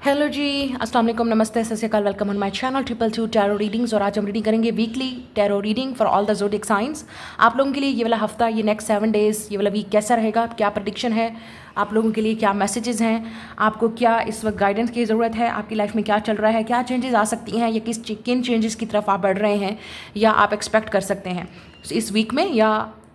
Hello जी, अस्सलाम वालेकुम, नमस्ते, सत श्री अकाल, welcome on my channel 222 tarot readings. और आज हम रीडिंग करेंगे weekly tarot reading for all the zodiac science. आप लोगों के लिए ये वाला हफ्ता, ये नेक्स्ट 7 डेज़, ये वाला वीक कैसा रहेगा, क्या प्रेडिक्शन है आप लोगों के लिए, क्या मैसेजेस हैं, आपको क्या इस वक्त गाइडेंस की ज़रूरत है, आपकी लाइफ में क्या चल रहा है, क्या चेंजेस आ सकती हैं, या किन चेंजेस की तरफ आप बढ़ रहे हैं या आप एक्सपेक्ट कर सकते हैं इस वीक में, या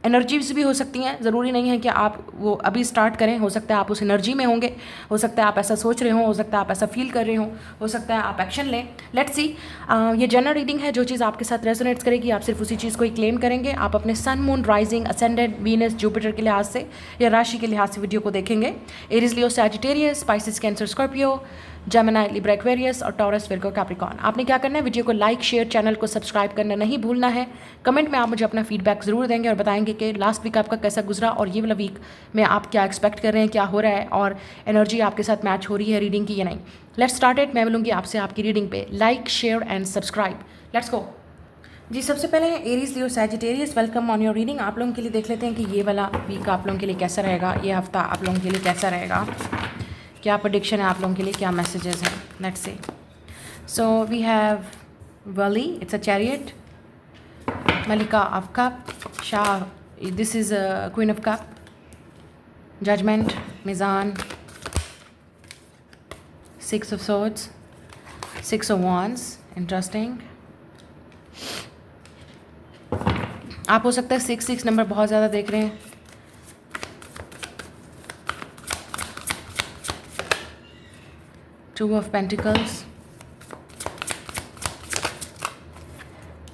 एनर्जीज भी हो सकती हैं। ज़रूरी नहीं है कि आप वो अभी स्टार्ट करें, हो सकता है आप उस एनर्जी में होंगे, हो सकता है आप ऐसा सोच रहे हो सकता है आप ऐसा फील कर रहे हो सकता है आप एक्शन लें। Let's see. ये जनरल रीडिंग है, जो चीज़ आपके साथ रेजोनेट्स करेगी आप सिर्फ उसी चीज़ को ही क्लेम करेंगे। आप अपने sun, moon, rising, ascendant, Venus, Jupiter के लिहाज से या राशि के लिहाज से वीडियो को देखेंगे। Aries, Leo, Sagittarius, Pisces, Cancer, Scorpio, Gemini, Libra, Aquarius और टॉरस, विर्गो, कैप्रिकॉर्न। आपने क्या करना है, वीडियो को लाइक, शेयर, चैनल को सब्सक्राइब करना नहीं भूलना है। कमेंट में आप मुझे अपना फीडबैक ज़रूर देंगे और बताएंगे कि लास्ट वीक आपका कैसा गुजरा और ये वाला वीक में आप क्या एक्सपेक्ट कर रहे हैं, क्या हो रहा है और एनर्जी आपके साथ मैच हो रही है रीडिंग की या नहीं। Let's start it. मैं मिलूंगी आपसे आपकी रीडिंग पे। Like, share and subscribe. Let's go जी। सबसे पहले Aries, Leo, Sagittarius, welcome on your reading. आप लोगों के लिए देख लेते हैं कि ये वाला वीक आप लोगों के लिए कैसा रहेगा, ये हफ्ता आप लोगों के लिए कैसा रहेगा, क्या प्रेडिक्शन है आप लोगों के लिए, क्या मैसेजेस हैं। Let's see. So we have वली, इट्स अ चैरियट, मलिका ऑफ कप, शाह, this is queen of cup, judgment, मिजान, 6 of swords, 6 of wands, interesting. आप हो सकता है 6 नंबर बहुत ज़्यादा देख रहे हैं। Two of Pentacles,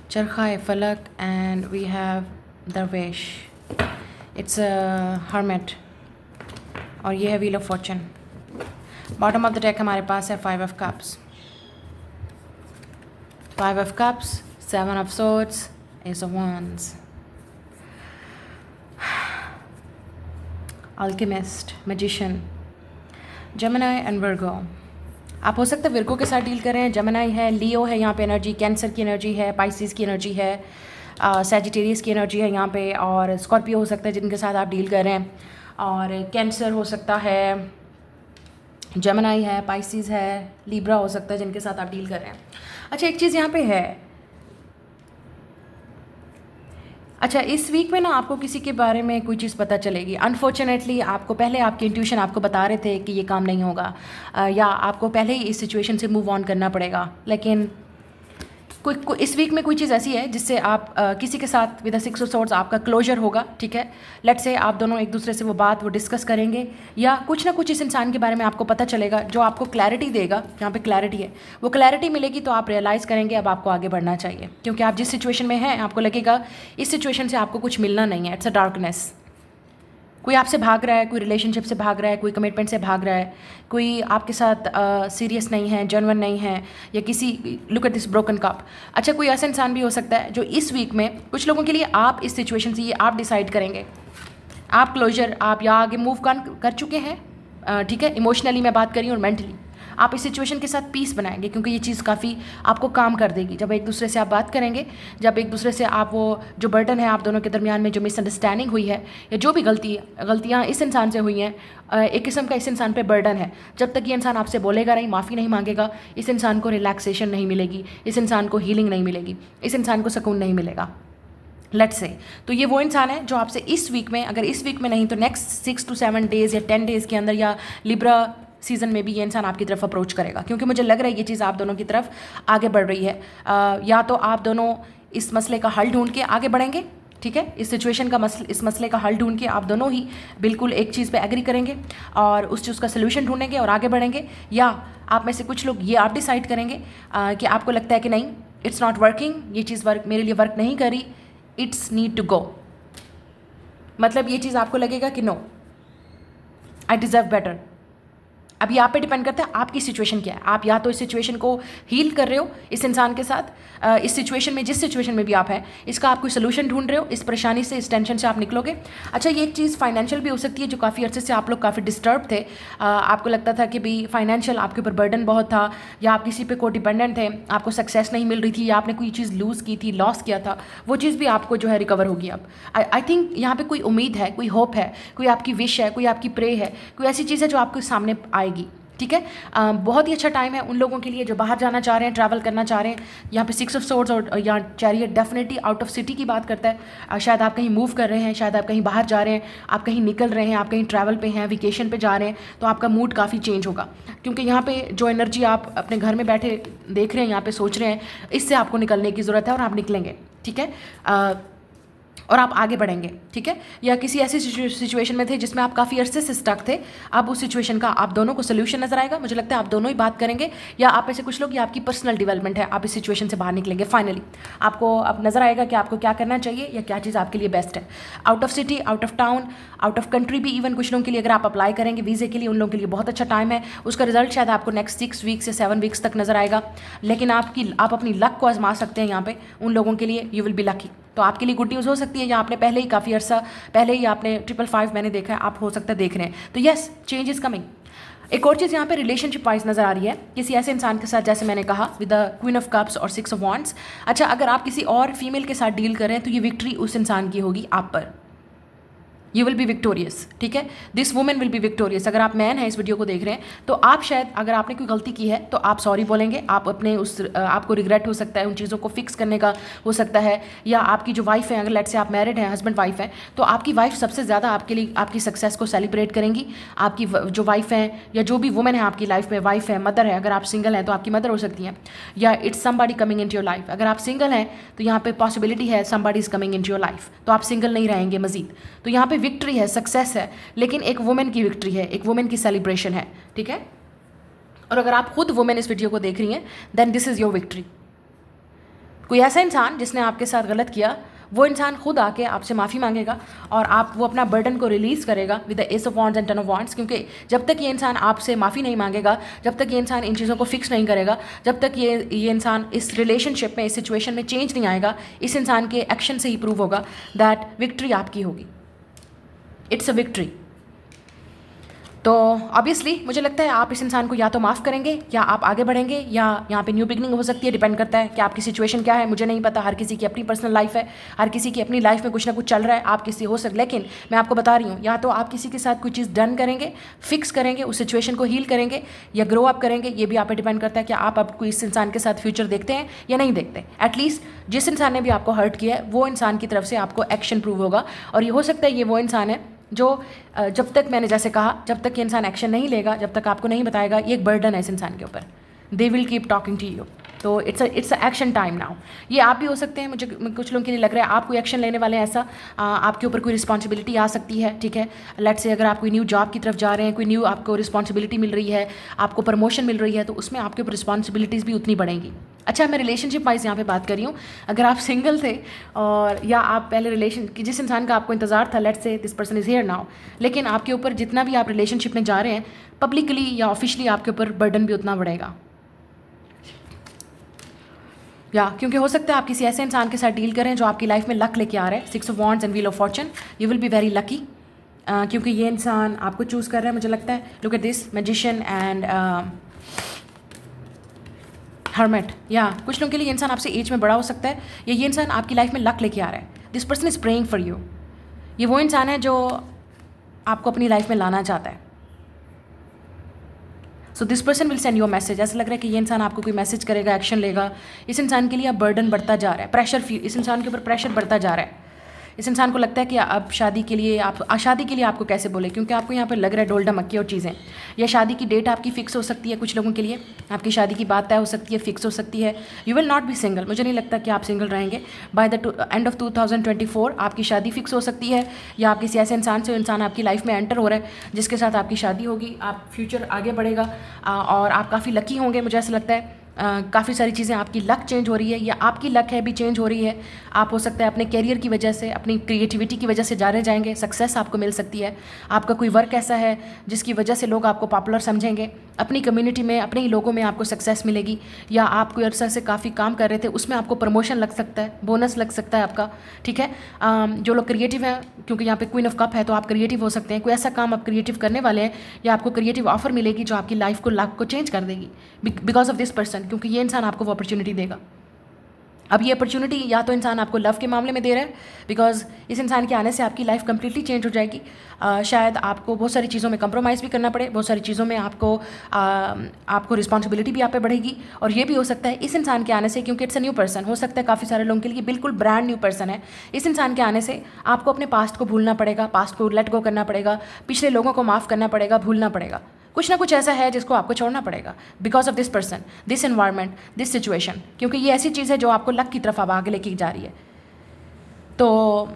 Charkha Falak, and we have Darvish. It's a Hermit और ये है Wheel of Fortune। Bottom of the deck हमारे पास है 5 of Cups, 5 of Cups, 7 of Swords, Ace of Wands, Alchemist, Magician, Gemini and Virgo। आप हो सकते हैं विर्गो के साथ डील कर रहे हैं, जेमिनी है, लियो है यहाँ पे एनर्जी, कैंसर की एनर्जी है, पाइसिस की एनर्जी है, सैजिटेरियस की एनर्जी है यहाँ पे, और स्कॉर्पियो हो सकता है जिनके साथ आप डील कर रहे हैं, और कैंसर हो सकता है, जेमिनी है, पाइसिस है, लिब्रा हो सकता है जिनके साथ आप डील कर रहे हैं। अच्छा, एक चीज़ यहाँ पे है। अच्छा, इस वीक में ना आपको किसी के बारे में कोई चीज़ पता चलेगी। अनफॉर्चुनेटली आपको पहले आपकी इंट्यूशन आपको बता रहे थे कि ये काम नहीं होगा, या आपको पहले ही इस सिचुएशन से मूव ऑन करना पड़ेगा। लेकिन इस वीक में कोई चीज़ ऐसी है जिससे आप किसी के साथ विद 6 of Swords आपका क्लोजर होगा। ठीक है, लेट्स से आप दोनों एक दूसरे से वो डिस्कस करेंगे, या कुछ ना कुछ इस इंसान के बारे में आपको पता चलेगा जो आपको क्लैरिटी देगा। यहाँ पे क्लैरिटी है, वो क्लैरिटी मिलेगी तो आप रियलाइज़ करेंगे अब आपको आगे बढ़ना चाहिए, क्योंकि आप जिस सिचुएशन में हैं आपको लगेगा इस सिचुएशन से आपको कुछ मिलना नहीं है। It's a darkness. कोई आपसे भाग रहा है, कोई रिलेशनशिप से भाग रहा है, कोई कमिटमेंट से भाग रहा है, कोई आपके साथ सीरियस नहीं है, जेन्युइन नहीं है, या किसी, look at this broken cup. अच्छा, कोई ऐसा इंसान भी हो सकता है जो इस वीक में कुछ लोगों के लिए आप इस सिचुएशन से ये आप डिसाइड करेंगे, आप क्लोजर, आप या आगे मूव कर चुके हैं। ठीक है, इमोशनली मैं बात कर रही हूँ और मेंटली आप इस सिचुएशन के साथ पीस बनाएंगे, क्योंकि ये चीज़ काफ़ी आपको काम कर देगी। जब एक दूसरे से आप बात करेंगे, जब एक दूसरे से आप वो जो बर्डन है आप दोनों के दरमियान में, जो मिसअंडरस्टैंडिंग हुई है या जो भी गलतियाँ इस इंसान से हुई हैं, एक किस्म का इस इंसान पे बर्डन है। जब तक ये इंसान आपसे बोलेगा नहीं, माफ़ी नहीं मांगेगा, इस इंसान को रिलैक्सेशन नहीं मिलेगी, इस इंसान को हीलिंग नहीं मिलेगी, इस इंसान को सुकून नहीं मिलेगा। लेट्स से, तो ये वो इंसान है जो आपसे इस वीक में, अगर इस वीक में नहीं तो नेक्स्ट 6 to 7 डेज़ या 10 डेज़ के अंदर, या लिब्रा सीज़न में भी ये इंसान आपकी तरफ अप्रोच करेगा, क्योंकि मुझे लग रहा है ये चीज़ आप दोनों की तरफ आगे बढ़ रही है। या तो आप दोनों इस मसले का हल ढूंढ के आगे बढ़ेंगे। ठीक है, इस सिचुएशन का इस मसले का हल ढूंढ के आप दोनों ही बिल्कुल एक चीज़ पे एग्री करेंगे और उस चीज़ का सलूशन ढूंढेंगे और आगे बढ़ेंगे, या आप में से कुछ लोग ये आप डिसाइड करेंगे कि आपको लगता है कि नहीं, इट्स नॉट वर्किंग, ये चीज़ मेरे लिए वर्क नहीं करी, इट्स नीड टू गो। मतलब ये चीज़ आपको लगेगा कि नो, आई डिज़र्व बेटर। अब ये आप पे डिपेंड करता है आपकी सिचुएशन क्या है। आप या तो इस सिचुएशन को हील कर रहे हो इस इंसान के साथ, इस सिचुएशन में, जिस सिचुएशन में भी आप हैं, इसका आप कोई सोल्यूशन ढूंढ रहे हो, इस परेशानी से, इस टेंशन से आप निकलोगे। अच्छा, ये एक चीज़ फाइनेंशियल भी हो सकती है, जो काफ़ी अर्से से आप लोग काफ़ी डिस्टर्ब थे। आपको लगता था कि भाई फाइनेंशियल आपके ऊपर बर्डन बहुत था, या आप किसी पे को डिपेंडेंट थे, आपको सक्सेस नहीं मिल रही थी, या आपने कोई चीज़ लूज़ की थी, लॉस किया था, वो चीज़ भी आपको जो है रिकवर होगी। अब आई थिंक यहाँ पे कोई उम्मीद है, कोई होप है, कोई आपकी विश है, कोई आपकी प्रे है, कोई ऐसी चीज़ है जो आपके सामने आएगी। ठीक है। बहुत ही अच्छा टाइम है उन लोगों के लिए जो बाहर जाना चाह रहे हैं, ट्रैवल करना चाह रहे हैं। यहाँ पे 6 ऑफ सोर्ड्स और या chariot definitely out of city की बात करता है। शायद आप कहीं मूव कर रहे हैं, शायद आप कहीं बाहर जा रहे हैं, आप कहीं निकल रहे हैं, आप कहीं ट्रैवल पे हैं, वेकेशन पे जा रहे हैं, तो आपका मूड काफ़ी चेंज होगा। क्योंकि यहाँ पे जो एनर्जी आप अपने घर में बैठे देख रहे हैं, यहाँ पे सोच रहे हैं, इससे आपको निकलने की ज़रूरत है और आप निकलेंगे। ठीक है, और आप आगे बढ़ेंगे। ठीक है, या किसी ऐसी सिचुएशन में थे जिसमें आप काफ़ी अरसे से स्टक थे, अब उस सिचुएशन का आप दोनों को सोल्यूशन नजर आएगा। मुझे लगता है आप दोनों ही बात करेंगे, या आप ऐसे कुछ लोग, ये आपकी पर्सनल डेवलपमेंट है, आप इस सिचुएशन से बाहर निकलेंगे। फाइनली आपको अब नजर आएगा कि आपको क्या करना चाहिए या क्या चीज़ आपके लिए बेस्ट है। Out of city, out of town, out of country भी इवन कुछ लोगों के लिए अगर आप अप्लाई करेंगे वीज़े के लिए, उन लोगों के लिए बहुत अच्छा टाइम है। उसका रिजल्ट शायद आपको नेक्स्ट 6 वीक्स या 7 वीक्स तक नजर आएगा। लेकिन आप अपनी लक को आजमा सकते हैं यहाँ पे। उन लोगों के लिए यू विल बी लकी, तो आपके लिए गुड न्यूज़ हो सकती है, या आपने पहले ही काफ़ी अर्सा पहले ही आपने 555 मैंने देखा है, आप हो सकता है देख रहे हैं। तो यस, चेंज इज़ कमिंग। एक और चीज़ यहाँ पे रिलेशनशिप वाइज नज़र आ रही है किसी ऐसे इंसान के साथ, जैसे मैंने कहा with the queen of cups और 6 ऑफ वॉन्ड्स। अच्छा, अगर आप किसी और फीमेल के साथ डील कर रहे हैं तो ये विक्ट्री उस इंसान की होगी आप पर। You will be victorious. ठीक है, this women will be victorious. अगर आप मैन हैं इस वीडियो को देख रहे हैं, तो आप शायद, अगर आपने कोई गलती की है तो आप सॉरी बोलेंगे, आप अपने आपको रिग्रेट हो सकता है, उन चीज़ों को फिक्स करने का हो सकता है। या आपकी जो वाइफ है, अगर लेट से आप मैरिड हैं, हस्बैंड वाइफ हैं, तो आपकी वाइफ सबसे ज़्यादा आपके लिए आपकी सक्सेस को सेलिब्रेट करेंगी। आपकी जो वाइफ है या जो भी वुमेन है आपकी लाइफ में, वाइफ है, मदर है, अगर आप सिंगल हैं तो आपकी मदर हो सकती हैं, या it's somebody coming into your life. अगर आप सिंगल हैं तो यहाँ पे पॉसिबिलिटी है somebody is coming into your life, तो आप सिंगल नहीं रहेंगे मजीद। तो यहाँ पे विक्ट्री है, सक्सेस है, लेकिन एक वुमेन की विक्ट्री है, एक वुमेन की सेलिब्रेशन है। ठीक है, और अगर आप खुद वुमेन इस वीडियो को देख रही हैं, then this is your victory. कोई ऐसा इंसान जिसने आपके साथ गलत किया, वो इंसान खुद आके आपसे माफ़ी मांगेगा और वो अपना बर्डन को रिलीज़ करेगा with the S of wands and 10 of wands. क्योंकि जब तक ये इंसान आपसे माफ़ी नहीं मांगेगा, जब तक ये इंसान इन चीज़ों को फिक्स नहीं करेगा, जब तक ये इंसान इस रिलेशनशिप में, इस सिचुएशन में चेंज नहीं आएगा, इस इंसान के एक्शन से ही प्रूव होगा दैट विक्ट्री आपकी होगी। It's a victory. तो ऑब्वियसली मुझे लगता है आप इस इंसान को या तो माफ़ करेंगे या आप आगे बढ़ेंगे, या यहाँ पे न्यू बिगनिंग हो सकती है। डिपेंड करता है कि आपकी सिचुएशन क्या है, मुझे नहीं पता। हर किसी की अपनी पर्सनल लाइफ है, हर किसी की अपनी लाइफ में कुछ ना कुछ चल रहा है, आप किसी हो सकते। लेकिन मैं आपको बता रही हूँ, या तो आप किसी के साथ कोई चीज़ डन करेंगे, फिक्स करेंगे, उस सिचुएशन को हील करेंगे, या ग्रो अप करेंगे। ये भी आप पे डिपेंड करता है कि आप आपको इस इंसान के साथ फ्यूचर देखते हैं या नहीं देखते। एटलीस्ट जिस इंसान ने भी आपको हर्ट किया है, वो इंसान की तरफ से आपको एक्शन प्रूव होगा। और ये हो सकता है ये वो इंसान है जो जब तक, मैंने जैसे कहा, जब तक ये इंसान एक्शन नहीं लेगा, जब तक आपको नहीं बताएगा, ये एक बर्डन है इस इंसान के ऊपर। They will keep talking to you. तो it's a action time now. ये आप भी हो सकते हैं, मुझे कुछ लोगों के लिए लग रहा है आप कोई एक्शन लेने वाले हैं, ऐसा आपके ऊपर कोई रिस्पॉन्सिबिलिटी आ सकती है। ठीक है, लेट्स से अगर आप कोई न्यू जॉब की तरफ जा रहे हैं, कोई न्यू आपको रिस्पॉन्सिबिलिटी मिल रही है, आपको प्रमोशन मिल रही है, तो उसमें आपके ऊपर रिस्पॉन्सिबिलिटीज़ भी उतनी बढ़ेंगी। अच्छा, मैं रिलेशनशिप वाइज यहाँ पे बात कर रही हूँ। अगर आप सिंगल थे और या आप पहले रिलेशन की, जिस इंसान का आपको इंतजार था, let's say this person is here now, लेकिन आपके ऊपर जितना भी आप रिलेशनशिप में जा रहे हैं, पब्लिकली या ऑफिशियली आपके ऊपर बर्डन भी उतना बढ़ेगा। या क्योंकि हो सकता है आप किसी ऐसे इंसान के साथ डील करें जो आपकी लाइफ में लक लेके आ रहा है। 6 of wands and wheel of Fortune. You will be very lucky, क्योंकि ये इंसान आपको चूज़ कर रहा है, मुझे लगता है। Look at this magician and hermit. या कुछ लोगों के लिए ये इंसान आपसे एज में बड़ा हो सकता है, या ये इंसान आपकी लाइफ में लक लेके आ रहा है। This person is praying for you. ये वो इंसान है जो आपको अपनी लाइफ में लाना चाहता है। So this person will send you a message. ऐसा लग रहा है कि ये इंसान आपको कोई मैसेज करेगा, एक्शन लेगा। इस इंसान के लिए अब बर्डन बढ़ता जा रहा है, प्रेशर फील, इस इंसान के ऊपर प्रेशर बढ़ता जा रहा है। इस इंसान को लगता है कि अब शादी के लिए आपको कैसे बोले, क्योंकि आपको यहाँ पर लग रहा है डोल्डा मक्की और चीज़ें। या शादी की डेट आपकी फिक्स हो सकती है, कुछ लोगों के लिए आपकी शादी की बात तय हो सकती है, फिक्स हो सकती है। You will not be single. मुझे नहीं लगता कि आप सिंगल रहेंगे। बाय द एंड ऑफ 2024 आपकी शादी फिक्स हो सकती है, या आप किसी ऐसे इंसान से, इंसान आपकी लाइफ में एंटर हो रहा है जिसके साथ आपकी शादी होगी, आप फ्यूचर आगे बढ़ेगा और आप काफ़ी लकी होंगे। मुझे ऐसा लगता है काफ़ी सारी चीज़ें, आपकी लक चेंज हो रही है, या आपकी लक है भी चेंज हो रही है। आप हो सकता है अपने कैरियर की वजह से, अपनी क्रिएटिविटी की वजह से जा रहे जाएंगे, सक्सेस आपको मिल सकती है। आपका कोई वर्क ऐसा है जिसकी वजह से लोग आपको पॉपुलर समझेंगे, अपनी कम्युनिटी में, अपने ही लोगों में आपको सक्सेस मिलेगी। या आप कोई अरसा से काफ़ी काम कर रहे थे, उसमें आपको प्रमोशन लग सकता है, बोनस लग सकता है आपका। ठीक है, जो लोग क्रिएटिव हैं, क्योंकि यहाँ पे क्वीन ऑफ कप है, तो आप क्रिएटिव हो सकते हैं। कोई ऐसा काम आप क्रिएटिव करने वाले हैं, या आपको क्रिएटिव ऑफर मिलेगी जो आपकी लाइफ को चेंज कर देगी बिकॉज ऑफ दिस पर्सन, क्योंकि ये इंसान आपको वो अपॉर्चुनिटी देगा। अब ये अपॉर्चुनिटी या तो इंसान आपको लव के मामले में दे रहा है, बिकॉज इस इंसान के आने से आपकी लाइफ कंप्लीटली चेंज हो जाएगी। शायद आपको बहुत सारी चीज़ों में कंप्रोमाइज़ भी करना पड़े, बहुत सारी चीज़ों में आपको रिस्पॉन्सिबिलिटी भी आप पे बढ़ेगी। और ये भी हो सकता है इस इंसान के आने से, क्योंकि इट्स अ न्यू पर्सन, हो सकता है काफ़ी सारे लोगों के लिए बिल्कुल ब्रांड न्यू पर्सन है। इस इंसान के आने से आपको अपने पास्ट को भूलना पड़ेगा, पास्ट को लेट गो करना पड़ेगा, पिछले लोगों को माफ़ करना पड़ेगा, भूलना पड़ेगा। कुछ ना कुछ ऐसा है जिसको आपको छोड़ना पड़ेगा because of this person, this environment, this situation, क्योंकि ये ऐसी चीज़ है जो आपको लक की तरफ अब आगे लेके जा रही है। तो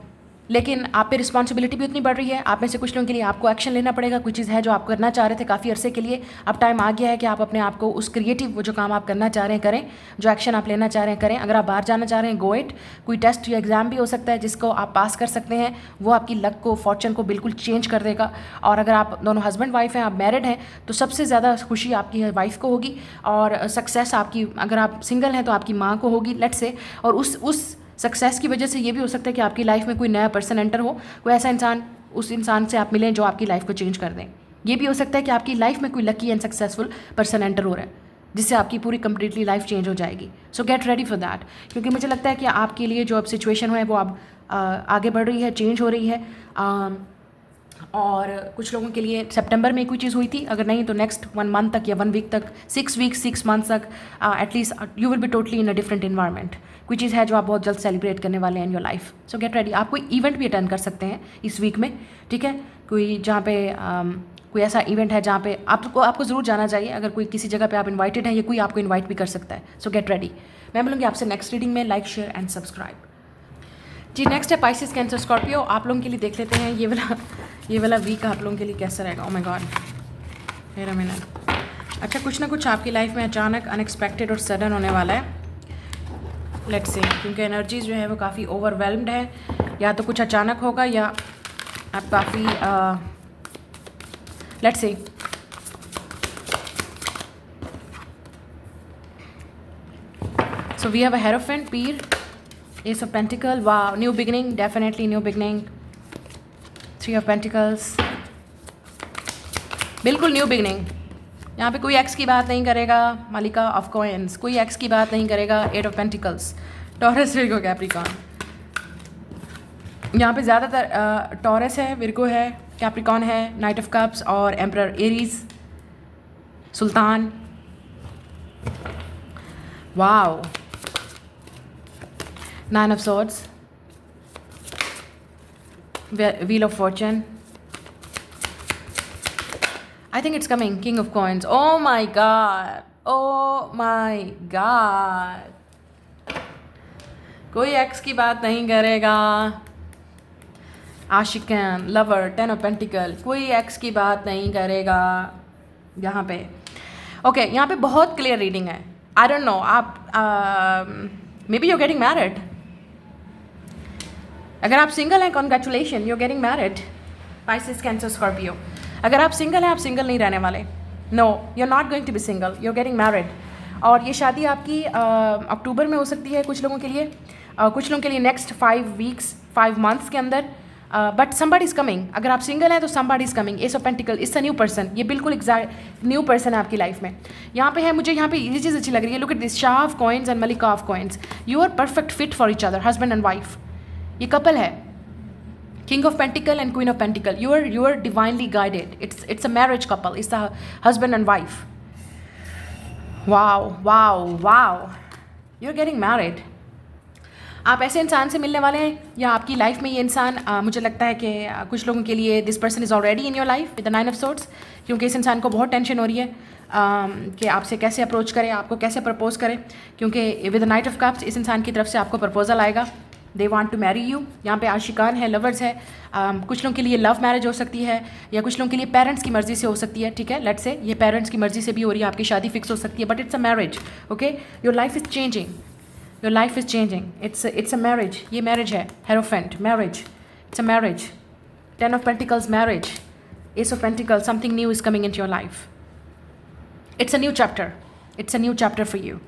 लेकिन आप पे रिस्पॉन्सिबिलिटी भी उतनी बढ़ रही है। आप में से कुछ लोगों के लिए आपको एक्शन लेना पड़ेगा। कोई चीज़ है जो आप करना चाह रहे थे काफ़ी अरसे के लिए, अब टाइम आ गया है कि आप अपने आप को उस क्रिएटिव, वो जो काम आप करना चाह रहे हैं करें, जो एक्शन आप लेना चाह रहे हैं करें। अगर आप बाहर जाना चाह रहे हैं, गो इट। कोई टेस्ट या एग्ज़ाम भी हो सकता है जिसको आप पास कर सकते हैं, वो आपकी लक को, फॉर्चून को बिल्कुल चेंज कर देगा। और अगर आप दोनों हस्बैंड वाइफ हैं, आप मैरिड हैं, तो सबसे ज़्यादा खुशी आपकी वाइफ को होगी, और सक्सेस आपकी, अगर आप सिंगल हैं तो आपकी माँ को होगी, लेट्स से। और उस सक्सेस की वजह से ये भी हो सकता है कि आपकी लाइफ में कोई नया पर्सन एंटर हो, कोई ऐसा इंसान, उस इंसान से आप मिलें जो आपकी लाइफ को चेंज कर दें। ये भी हो सकता है कि आपकी लाइफ में कोई lucky and successful person enter हो रहा है जिससे आपकी पूरी कंप्लीटली लाइफ चेंज हो जाएगी। सो गेट रेडी फॉर दैट, क्योंकि मुझे लगता है कि आपके लिए जो अब सिचुएशन है वो अब आगे बढ़ रही है, चेंज हो रही है। और कुछ लोगों के लिए सितंबर में कोई चीज़ हुई थी, अगर नहीं तो नेक्स्ट 1 मंथ तक या 1 वीक तक, 6 वीक्स 6 मंथ तक at least you will be totally in a different environment. कोई चीज़ है जो आप बहुत जल्द सेलिब्रेट करने वाले हैं in your life. So get ready. आप कोई इवेंट भी अटेंड कर सकते हैं इस वीक में, ठीक है। कोई जहाँ पे कोई ऐसा इवेंट है जहाँ पे आपको ज़रूर जाना चाहिए। अगर कोई किसी जगह पे आप इन्वाइटेड हैं, या कोई आपको इन्वाइट भी कर सकता है। So get ready. मैं बोलूँगी आपसे नेक्स्ट रीडिंग में लाइक, शेयर एंड सब्सक्राइब। जी, नेक्स्ट है पाइसेस, कैंसर, स्कॉर्पियो। आप लोगों के लिए देख लेते हैं ये वाला वीक आप लोगों के लिए कैसा रहेगा। ओह माय गॉड, मेरा मिनट। अच्छा, कुछ ना कुछ आपकी लाइफ में अचानक, अनएक्सपेक्टेड और सडन होने वाला है। लेट्स सी, क्योंकि एनर्जीज जो है वो काफ़ी ओवरवेल्म्ड है। या तो कुछ अचानक होगा, या आप काफ़ी let's see. So we have a hierophant, पीर, Ace of Pentacle, wow, new beginning, definitely new beginning. 3 of Pentacles, बिल्कुल न्यू बिगनिंग। यहाँ पे कोई एक्स की बात नहीं करेगा, मालिका ऑफ कॉइन्स, कोई एक्स की बात नहीं करेगा। 8 of pentacles, taurus, Virgo, Capricorn. यहाँ पे ज़्यादातर टॉरस है, विर्गो है, कैप्रिकॉन है, नाइट ऑफ कप्स और emperor, Aries, Sultan. Wow, 9 of Swords, Wheel of Fortune. I think it's coming. King of Coins. Oh my God. Oh my God. कोई x की बात नहीं करेगा। आशिकन, लवर, 10 of Pentacle, कोई x की बात नहीं करेगा यहाँ पे। ओके, यहाँ पे बहुत क्लियर रीडिंग है। आई डोंट नो, आप maybe you getting married. अगर आप सिंगल हैं, congratulation, you are getting married. Pisces, Cancer, Scorpio. अगर आप सिंगल हैं, आप सिंगल नहीं रहने वाले। No, you are not going to be single, you are getting married. और ये शादी आपकी अक्टूबर में हो सकती है कुछ लोगों के लिए, कुछ लोगों के लिए नेक्स्ट 5 वीक्स, 5 मंथ्स के अंदर। But somebody is coming. अगर आप सिंगल हैं तो somebody is coming. S of pentacle, it's a new person. ये बिल्कुल एग्जैक्ट न्यू पर्सन है आपकी लाइफ में। यहाँ पे है, मुझे यहाँ पे ये चीज़ अच्छी लग रही है। लुक एट दिस, शाह ऑफ कॉइन्स एंड मलिका of coins. You are perfect fit for each other, husband and wife. ये कपल है, King of Pentacle and Queen of Pentacle. You are divinely guided. It's a marriage couple. It's a husband and wife. Wow, wow, wow. You're getting married. आप ऐसे इंसान से मिलने वाले हैं, या आपकी लाइफ में ये इंसान, मुझे लगता है कि कुछ लोगों के लिए this person is already in your life with the 9 of Swords, क्योंकि इस इंसान को बहुत टेंशन हो रही है कि आपसे कैसे अप्रोच करें, आपको कैसे प्रपोज करें, क्योंकि with the knight of cups इस इंसान की तरफ से आपको प्रपोजल आएगा। They want to marry you. यहाँ पे आशिकान है, लवर्स है। कुछ लोगों के लिए लव मैरिज हो सकती है, या कुछ लोगों के लिए पेरेंट्स की मर्ज़ी से हो सकती है, ठीक है। लेट्स से ये पेरेंट्स की मर्ज़ी से भी हो रही है, आपकी शादी फिक्स हो सकती है, but it's a marriage. Okay, your life is changing, your life is changing. It's a marriage, ये मैरिज है। Hierophant, marriage, it's a marriage. 10 of Pentacles, marriage. Ace of Pentacles, something new is coming in your life. It's a new chapter, it's a new chapter for you.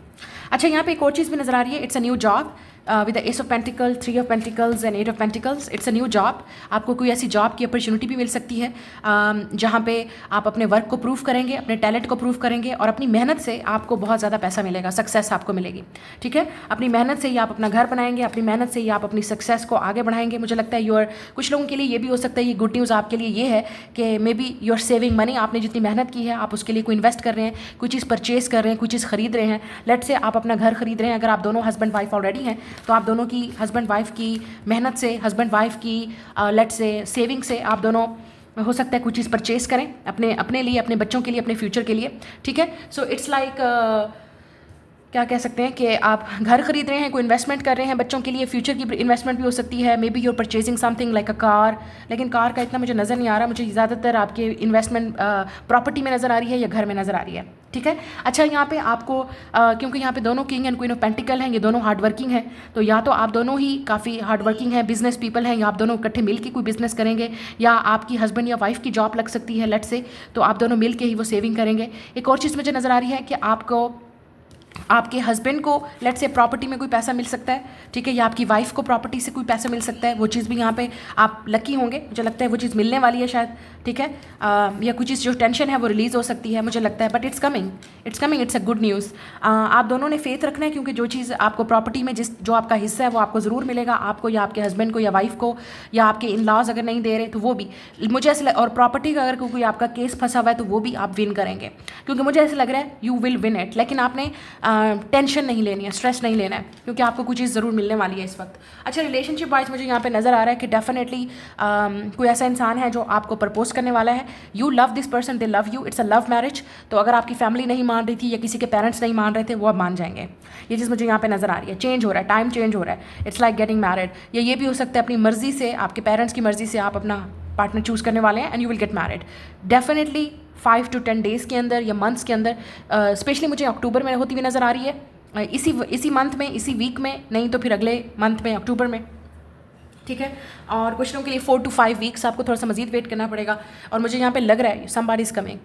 अच्छा, यहाँ पे एक और चीज़ भी नज़र आ रही है, it's a new job. With the S of pentacle, 3 of pentacles and 8 of pentacles. It's a new job. आपको कोई ऐसी जॉब की अपॉर्चुनिटी भी मिल सकती है जहाँ पे आप अपने वर्क को प्रूव करेंगे, अपने टैलेंट को प्रूव करेंगे और अपनी मेहनत से आपको बहुत ज़्यादा पैसा मिलेगा, सक्सेस आपको मिलेगी। ठीक है, अपनी मेहनत से ही आप अपना घर बनाएंगे, अपनी मेहनत से ही आप अपनी सक्सेस को आगे बढ़ाएंगे। मुझे लगता है कुछ लोगों के लिए ये भी हो सकता है, ये गुड न्यूज़ आपके लिए ये है कि maybe you are saving money. आपने जितनी मेहनत की है आप उसके लिए कोई इन्वेस्ट कर रहे हैं, कोई चीज़ परचेज कर रहे हैं, कोई चीज़ खरीद रहे हैं। लेट से आप अपना घर खरीद रहे हैं। अगर आप दोनों हस्बैंड वाइफ ऑलरेडी हैं तो आप दोनों की हस्बैंड वाइफ की मेहनत से, हस्बैंड वाइफ की लेट से सेविंग से आप दोनों हो सकता है कुछ चीज़ परचेज करें अपने लिए, अपने बच्चों के लिए, अपने फ्यूचर के लिए। ठीक है, सो इट्स लाइक क्या कह सकते हैं कि आप घर खरीद रहे हैं, कोई इन्वेस्टमेंट कर रहे हैं बच्चों के लिए, फ्यूचर की इन्वेस्टमेंट भी हो सकती है। Maybe your purchasing something like a car, लेकिन कार का इतना मुझे नज़र नहीं आ रहा। मुझे ज़्यादातर आपके इन्वेस्टमेंट प्रॉपर्टी में नज़र आ रही है या घर में नज़र आ रही है। ठीक है, अच्छा यहाँ पे आपको क्योंकि यहाँ पे दोनों king and queen of pentacle हैं, ये दोनों हार्ड वर्किंग हैं, तो या तो आप दोनों ही काफ़ी हार्ड वर्किंग हैं, बिजनेस पीपल हैं, या आप दोनों इकट्ठे मिल के कोई बिजनेस करेंगे, या आपकी हस्बैंड या वाइफ की जॉब लग सकती है लेट से, तो आप दोनों मिल के ही वो सेविंग करेंगे। एक और चीज़ मुझे नज़र आ रही है कि आपके हस्बैंड को लेट से प्रॉपर्टी में कोई पैसा मिल सकता है। ठीक है, या आपकी वाइफ को प्रॉपर्टी से कोई पैसा मिल सकता है। वो चीज़ भी यहाँ पे आप लकी होंगे, मुझे लगता है वो चीज़ मिलने वाली है शायद। ठीक है, या कुछ चीज़ जो टेंशन है वो रिलीज़ हो सकती है मुझे लगता है, but it's coming, it's a good news. आप दोनों ने फेथ रखना है क्योंकि जो चीज़ आपको प्रॉपर्टी में जो आपका हिस्सा है वो आपको ज़रूर मिलेगा, आपको या आपके हस्बैंड को या वाइफ को, या आपके इन लॉज अगर नहीं दे रहे तो वो भी मुझे ऐसा और प्रॉपर्टी का अगर कोई आपका केस फंसा हुआ है तो वो भी आप विन करेंगे, क्योंकि मुझे ऐसा लग रहा है यू विल विन इट। लेकिन आपने टेंशन नहीं लेनी है, स्ट्रेस नहीं लेना है, क्योंकि आपको कुछ चीज़ ज़रूर मिलने वाली है इस वक्त। अच्छा, रिलेशनशिप वाइज मुझे यहाँ पे नज़र आ रहा है कि डेफिनेटली कोई ऐसा इंसान है जो आपको प्रपोज करने वाला है। You love this person, they love you, it's a love marriage. तो अगर आपकी फैमिली नहीं मान रही थी या किसी के पेरेंट्स नहीं मान रहे थे, वो अब मान जाएंगे। ये चीज़ मुझे यहाँ पे नज़र आ रही है, चेंज हो रहा है, टाइम चेंज हो रहा है। It's like getting married. या ये भी हो सकता है अपनी मर्जी से, आपके पेरेंट्स की मर्जी से आप अपना पार्टनर चूज़ करने वाले हैं and you will get married definitely 5 to 10 days के अंदर या मंथ्स के अंदर। स्पेशली मुझे अक्टूबर में होती हुई नज़र आ रही है, इसी मंथ में, इसी वीक में, नहीं तो फिर अगले मंथ में, अक्टूबर में। ठीक है, और कुछ लोगों के लिए 4 to 5 वीक्स आपको थोड़ा सा मजीद वेट करना पड़ेगा। और मुझे यहाँ पे लग रहा है समबडी इज़ कमिंग।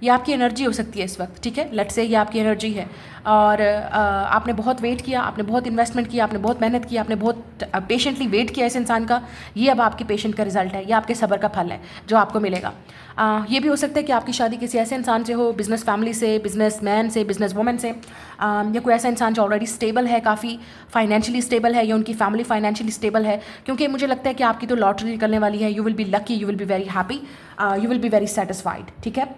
ये आपकी एनर्जी हो सकती है इस वक्त। ठीक है, लेट से ये आपकी एनर्जी है और आपने बहुत वेट किया, आपने बहुत इन्वेस्टमेंट किया, आपने बहुत मेहनत की, आपने बहुत पेशेंटली वेट किया इस इंसान का। ये अब आपके पेशेंट का रिजल्ट है, ये आपके सब्र का फल है जो आपको मिलेगा। ये भी हो सकता है कि आपकी शादी किसी ऐसे इंसान से हो, बिजनेस फैमिली से, बिजनेस मैन से, बिजनेस वुमन से, या कोई ऐसा इंसान जो ऑलरेडी स्टेबल है, काफ़ी फाइनेंशियली स्टेबल है, या उनकी फैमिली फाइनेंशियली स्टेबल है। क्योंकि मुझे लगता है कि आपकी तो लॉटरी निकलने वाली है। You will be lucky, you will be very happy, you will be very satisfied. ठीक है,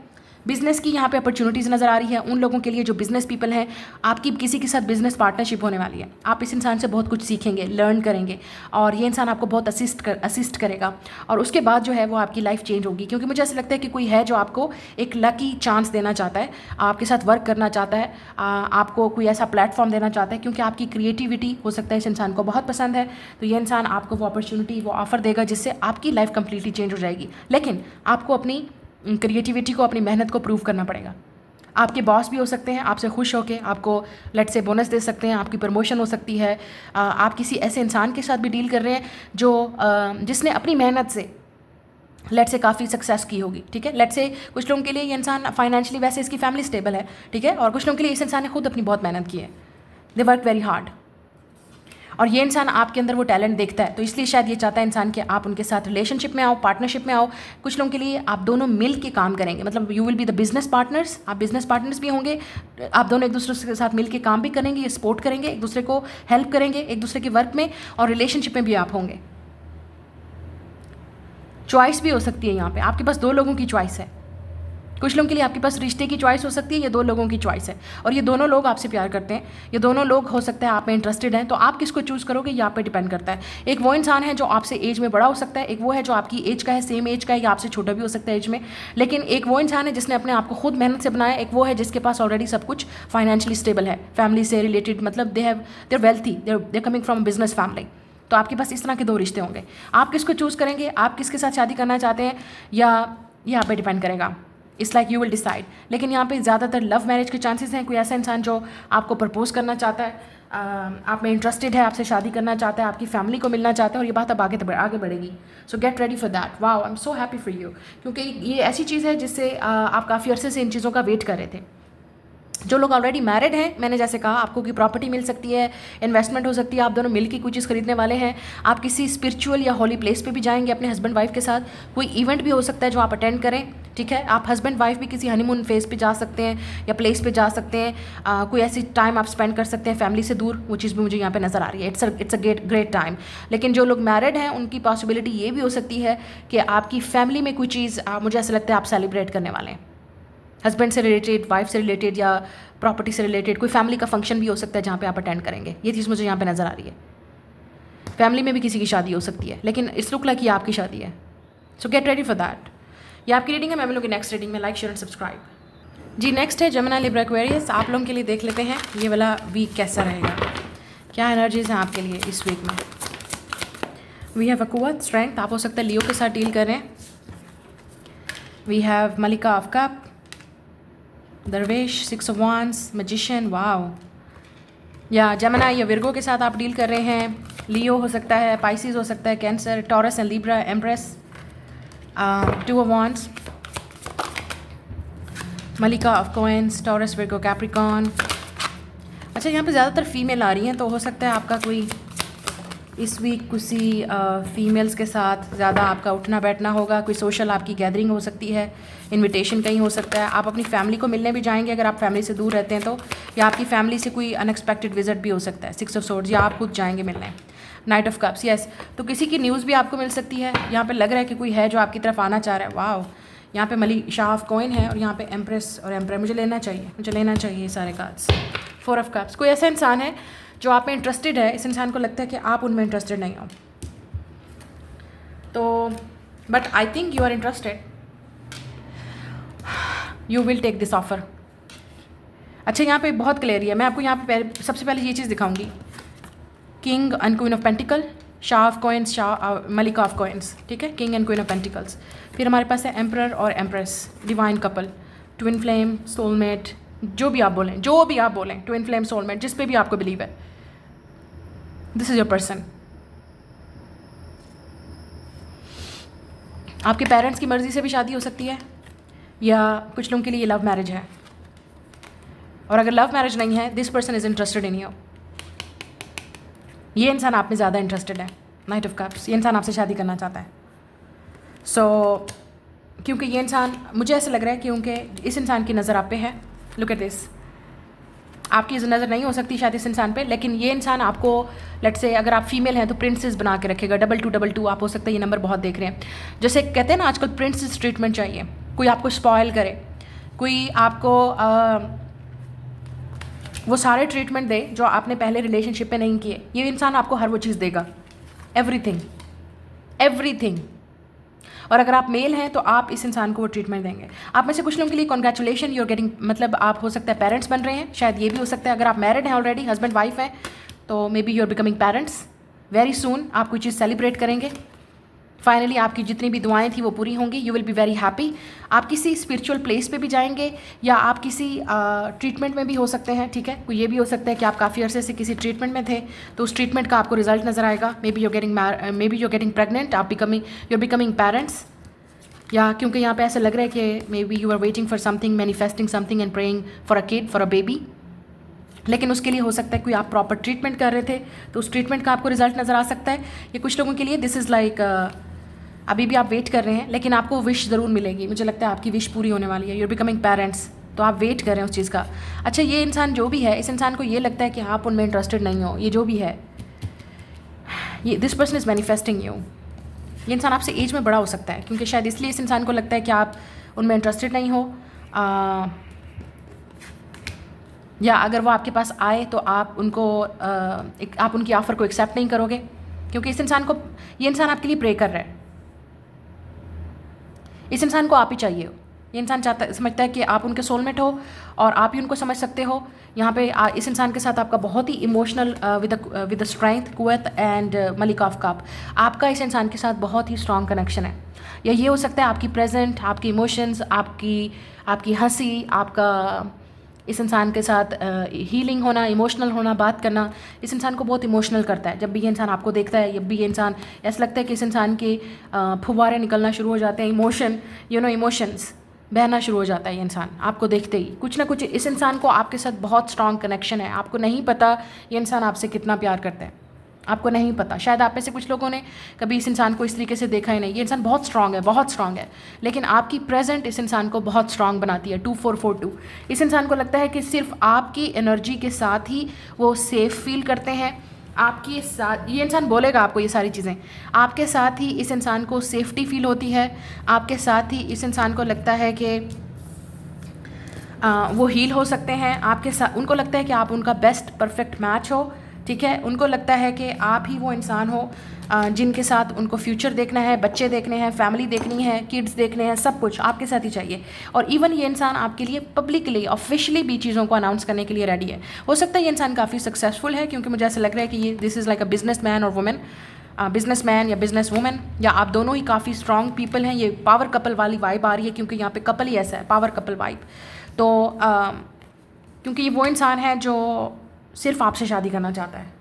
बिजनेस की यहाँ पे अपॉर्चुनिटीज़ नज़र आ रही है उन लोगों के लिए जो बिजनेस पीपल हैं। आपकी किसी के साथ बिजनेस पार्टनरशिप होने वाली है। आप इस इंसान से बहुत कुछ सीखेंगे, लर्न करेंगे, और ये इंसान आपको बहुत असिस्ट करेगा, और उसके बाद जो है वो आपकी लाइफ चेंज होगी। क्योंकि मुझे ऐसा लगता है कि कोई है जो आपको एक लकी चांस देना चाहता है, आपके साथ वर्क करना चाहता है, आपको कोई ऐसा प्लेटफॉर्म देना चाहता है, क्योंकि आपकी क्रिएटिविटी हो सकता है इस इंसान को बहुत पसंद है। तो ये इंसान आपको वो अपॉर्चुनिटी, वो ऑफ़र देगा जिससे आपकी लाइफ कंप्लीटली चेंज हो जाएगी। लेकिन आपको अपनी क्रिएटिविटी को, अपनी मेहनत को प्रूव करना पड़ेगा। आपके बॉस भी हो सकते हैं आपसे खुश होकर आपको लेट से बोनस दे सकते हैं, आपकी प्रमोशन हो सकती है। आप किसी ऐसे इंसान के साथ भी डील कर रहे हैं जो जिसने अपनी मेहनत से लेट से काफ़ी सक्सेस की होगी। ठीक है, लेट से कुछ लोगों के लिए ये इंसान फाइनेंशियली वैसे इसकी फैमिली स्टेबल है। ठीक है, और कुछ लोगों के लिए इस इंसान ने खुद अपनी बहुत मेहनत की है, दे वर्क वेरी हार्ड, और ये इंसान आपके अंदर वो टैलेंट देखता है, तो इसलिए शायद ये चाहता है इंसान कि आप उनके साथ रिलेशनशिप में आओ, पार्टनरशिप में आओ। कुछ लोगों के लिए आप दोनों मिल के काम करेंगे, मतलब you will be the business partners, आप बिजनेस पार्टनर्स भी होंगे। आप दोनों एक दूसरे के साथ मिल के काम भी करेंगे, सपोर्ट करेंगे, एक दूसरे को हेल्प करेंगे, एक दूसरे के वर्क में, और रिलेशनशिप में भी आप होंगे। चॉइस भी हो सकती है यहाँ पे, आपके पास 2 लोगों की चॉइस है। कुछ लोगों के लिए आपके पास रिश्ते की चॉइस हो सकती है, ये 2 लोगों की चॉइस है, और ये दोनों लोग आपसे प्यार करते हैं, ये दोनों लोग हो सकता है आप में इंटरेस्टेड हैं। तो आप किसको चूज़ करोगे ये आप पे डिपेंड करता है। एक वो इंसान है जो आपसे एज में बड़ा हो सकता है, एक वो है जो आपकी एज का है, सेम एज का है, या आपसे छोटा भी हो सकता है एज में। लेकिन एक वो इंसान है जिसने अपने आप को खुद मेहनत से बनाया, एक वो है जिसके पास ऑलरेडी सब कुछ फाइनेंशियली स्टेबल है, फैमिली से रिलेटेड, मतलब they're wealthy, they're coming from business family. तो आपके पास इस तरह के 2 रिश्ते होंगे। आप किसको चूज़ करेंगे, आप किसके साथ शादी करना चाहते हैं, या ये आप पे डिपेंड करेगा। It's like you will decide. लेकिन यहाँ पे ज़्यादातर लव मैरिज के चांसेस हैं। कोई ऐसा इंसान जो आपको प्रपोज करना चाहता है, आप में इंटरेस्टेड है, आपसे शादी करना चाहता है, आपकी फैमिली को मिलना चाहता है, और ये बात अब आगे बढ़ेगी। सो get ready for that. Wow, I am so happy for you, क्योंकि ये ऐसी चीज़ है जिससे आप काफ़ी अरसे से इन चीज़ों का वेट कर रहे थे। जो लोग ऑलरेडी मैरिड हैं, मैंने जैसे कहा आपको की प्रॉपर्टी मिल सकती है, इन्वेस्टमेंट हो सकती है, आप दोनों मिल के कोई चीज़ खरीदने वाले हैं, आप किसी स्पिरिचुअल या होली प्लेस पे भी जाएंगे अपने हस्बैंड वाइफ के साथ, कोई इवेंट भी हो सकता है जो आप अटेंड करें, ठीक है। आप हस्बैंड वाइफ भी किसी हनीमून फेज पे जा सकते हैं या प्लेस पे जा सकते हैं, कोई ऐसी टाइम आप स्पेंड कर सकते हैं फैमिली से दूर, वो चीज़ भी मुझे यहाँ पे नज़र आ रही है। It's a great time. लेकिन जो लोग मैरिड हैं उनकी पॉसिबिलिटी ये भी हो सकती है कि आपकी फैमिली में कोई चीज़ मुझे ऐसा लगता है आप सेलिब्रेट करने वाले हैं, हस्बैंड से रिलेटेड, वाइफ से रिलेटेड या प्रॉपर्टी से रिलेटेड कोई फैमिली का फंक्शन भी हो सकता है जहाँ पे आप अटेंड करेंगे। ये चीज़ मुझे यहाँ पे नज़र आ रही है। फैमिली में भी किसी की शादी हो सकती है, लेकिन इस लुक लाइक ये आपकी शादी है। So get ready for that. ये आपकी रीडिंग है, मैं मिलूंगी नेक्स्ट रीडिंग में। Like share and subscribe. जी नेक्स्ट है जेमिनी, लिब्रा, एक्वेरियस। आप लोगों के लिए देख लेते हैं ये वाला वीक कैसा रहेगा, क्या एनर्जीज हैं आपके लिए इस वीक में। वी हैव अक्वा, स्ट्रेंथ, आप हो सकता है लियो के साथ डील करें। वी हैव मलिका ऑफ कप, दरवेश, 6 ऑफ वांड्स, मैजिशियन, वाओ। या जेमिनी या विर्गो के साथ आप डील कर रहे हैं, लियो हो सकता है, पाइसिस हो सकता है, Cancer, Taurus and Libra, empress, 2 of wands, मलिका of coins, Taurus, Virgo, Capricorn. अच्छा यहाँ पे ज़्यादातर फीमेल आ रही हैं, तो हो सकता है आपका कोई इस वीक किसी फीमेल्स के साथ ज़्यादा आपका उठना बैठना होगा, कोई सोशल आपकी गैदरिंग हो सकती है, इनविटेशन कहीं हो सकता है, आप अपनी फैमिली को मिलने भी जाएंगे अगर आप फैमिली से दूर रहते हैं तो, या आपकी फैमिली से कोई अनएक्सपेक्टेड विजिट भी हो सकता है, 6 ऑफ सोर्ड्स, या आप खुद जाएंगे मिलने, नाइट ऑफ कप्स, यस। तो किसी की न्यूज़ भी आपको मिल सकती है। यहाँ पे लग रहा है कि कोई है जो आपकी तरफ आना चाह रहा है, वाओ। यहाँ पे मली शाह ऑफ कॉइन है और यहाँ पे एम्प्रेस और एम्पर, मुझे लेना चाहिए ये सारे कार्ड्स। 4 ऑफ कप्स, कोई ऐसा इंसान है जो आप में इंटरेस्टेड है, इस इंसान को लगता है कि आप उनमें इंटरेस्टेड नहीं हो, तो but I think you are interested, you will take this offer. अच्छा यहाँ पे बहुत क्लियर है, मैं आपको यहाँ पे सबसे पहले ये चीज़ दिखाऊंगी, king and queen of pentacle, शाह ऑफ कॉइन्स, मलिका ऑफ कॉइन्स, ठीक है, king and queen of pentacles. फिर हमारे पास है एम्परर और empress, divine couple, twin flame, soulmate, जो भी आप बोलें, ट्विन फ्लेम, सोलमेट, जिस पे भी आपको बिलीव है, दिस इज योर पर्सन। आपके पेरेंट्स की मर्ज़ी से भी शादी हो सकती है, या कुछ लोगों के लिए ये लव मैरिज है, और अगर लव मैरिज नहीं है, this person is interested in you, ये इंसान आप में ज़्यादा इंटरेस्टेड है, नाइट ऑफ कप्स, ये इंसान आपसे शादी करना चाहता है। सो क्योंकि ये इंसान, मुझे ऐसा लग रहा है क्योंकि इस इंसान की नज़र आप पे है, लुक एट दिस, आपकी नज़र नहीं हो सकती शायद इस इंसान पे, लेकिन ये इंसान आपको, लेट्स से अगर आप फीमेल हैं तो प्रिंसेस बना के रखेगा, 2222 आप हो सकता है ये नंबर बहुत देख रहे हैं, जैसे कहते हैं ना आजकल प्रिंसेस ट्रीटमेंट चाहिए, कोई आपको स्पॉयल करे, कोई आपको वो सारे ट्रीटमेंट दे जो आपने पहले रिलेशनशिप में नहीं किए, ये इंसान आपको हर वो चीज़ देगा, एवरीथिंग। और अगर आप मेल हैं तो आप इस इंसान को वो ट्रीटमेंट देंगे। आप में से कुछ लोगों के लिए कॉन्ग्रेचुलेशन, यू आर गेटिंग, मतलब आप हो सकता है पेरेंट्स बन रहे हैं, शायद ये भी हो सकता है। अगर आप मैरिड हैं ऑलरेडी, हस्बैंड वाइफ है, तो maybe you are becoming parents very soon, आप कोई चीज़ सेलिब्रेट करेंगे, फाइनली आपकी जितनी भी दुआएं थी वो पूरी होंगी, you will be very happy. आप किसी स्पिरिचुअल प्लेस पे भी जाएंगे, या आप किसी ट्रीटमेंट में भी हो सकते हैं, ठीक है। कोई ये भी हो सकता है कि आप काफ़ी अरसे से किसी ट्रीटमेंट में थे, तो उस ट्रीटमेंट का आपको रिजल्ट नज़र आएगा, maybe you getting pregnant, you are becoming parents, या क्योंकि यहाँ पे ऐसा लग रहा है कि maybe you are waiting for something, manifesting something and praying for a kid, for a baby, लेकिन उसके लिए हो सकता है कोई आप प्रॉपर ट्रीटमेंट कर रहे थे, तो उस ट्रीटमेंट का आपको रिजल्ट नज़र आ सकता है। ये कुछ लोगों के लिए दिस इज़ लाइक अभी भी आप वेट कर रहे हैं, लेकिन आपको विश ज़रूर मिलेगी, मुझे लगता है आपकी विश पूरी होने वाली है, यू आर बिकमिंग पेरेंट्स, तो आप वेट कर रहे हैं उस चीज़ का। अच्छा ये इंसान जो भी है, इस इंसान को ये लगता है कि आप उनमें इंटरेस्टेड नहीं हो, ये जो भी है, ये this person is manifesting you, ये इंसान आपसे एज में बड़ा हो सकता है, क्योंकि शायद इसलिए इस इंसान को लगता है कि आप उनमें इंटरेस्टेड नहीं हो, या अगर वो आपके पास आए तो आप उनको आप उनकी ऑफ़र को एक्सेप्ट नहीं करोगे, क्योंकि इस इंसान को, ये इंसान आपके लिए प्रे कर रहा है, इस इंसान को आप ही चाहिए हो, ये इंसान समझता है कि आप उनके सोलमेट हो और आप ही उनको समझ सकते हो। यहाँ पे इस इंसान के साथ आपका बहुत ही इमोशनल विद स्ट्रेंथ, कुव्वत एंड मलिका ऑफ कप, आपका इस इंसान के साथ बहुत ही स्ट्रॉन्ग कनेक्शन है। या ये हो सकता है आपकी प्रेजेंट, आपकी इमोशंस, आपकी हंसी, आपका इस इंसान के साथ हीलिंग होना, इमोशनल होना, बात करना, इस इंसान को बहुत इमोशनल करता है। जब भी ये इंसान आपको देखता है, जब भी ये इंसान, ऐसा लगता है कि इस इंसान के फुव्वारे निकलना शुरू हो जाते हैं, इमोशंस, बहना शुरू हो जाता है ये इंसान आपको देखते ही। कुछ ना कुछ इस इंसान को आपके साथ बहुत स्ट्रॉन्ग कनेक्शन है, आपको नहीं पता ये इंसान आपसे कितना प्यार करता है, आपको नहीं पता। शायद आप में से कुछ लोगों ने कभी इस इंसान को इस तरीके से देखा ही नहीं। ये इंसान बहुत स्ट्रांग है, बहुत स्ट्रांग है, लेकिन आपकी प्रेजेंट इस इंसान को बहुत स्ट्रांग बनाती है। 2442 इस इंसान को लगता है कि सिर्फ आपकी एनर्जी के साथ ही वो सेफ फील करते हैं। आपके साथ ये इंसान बोलेगा आपको ये सारी चीज़ें, आपके साथ ही इस इंसान को सेफ्टी फील होती है। आपके साथ ही इस इंसान को लगता है कि वो हील हो सकते हैं आपके साथ। उनको लगता है कि आप उनका बेस्ट परफेक्ट मैच हो, ठीक है। उनको लगता है कि आप ही वो इंसान हो जिनके साथ उनको फ्यूचर देखना है, बच्चे देखने हैं, फैमिली देखनी है, किड्स देखने हैं, सब कुछ आपके साथ ही चाहिए। और इवन ये इंसान आपके लिए पब्लिकली ऑफिशियली भी चीज़ों को अनाउंस करने के लिए रेडी है। हो सकता है ये इंसान काफ़ी सक्सेसफुल है, क्योंकि मुझे ऐसा लग रहा है कि ये this is like a business man और वुमेन, बिजनेस मैन या बिजनेस वुमेन, या आप दोनों ही काफ़ी स्ट्रॉन्ग पीपल हैं। ये पावर कपल वाली वाइब आ रही है, क्योंकि यहाँ पे कपल ही ऐसा है, पावर कपल वाइब। तो क्योंकि ये वो इंसान है जो सिर्फ आपसे शादी करना चाहता है,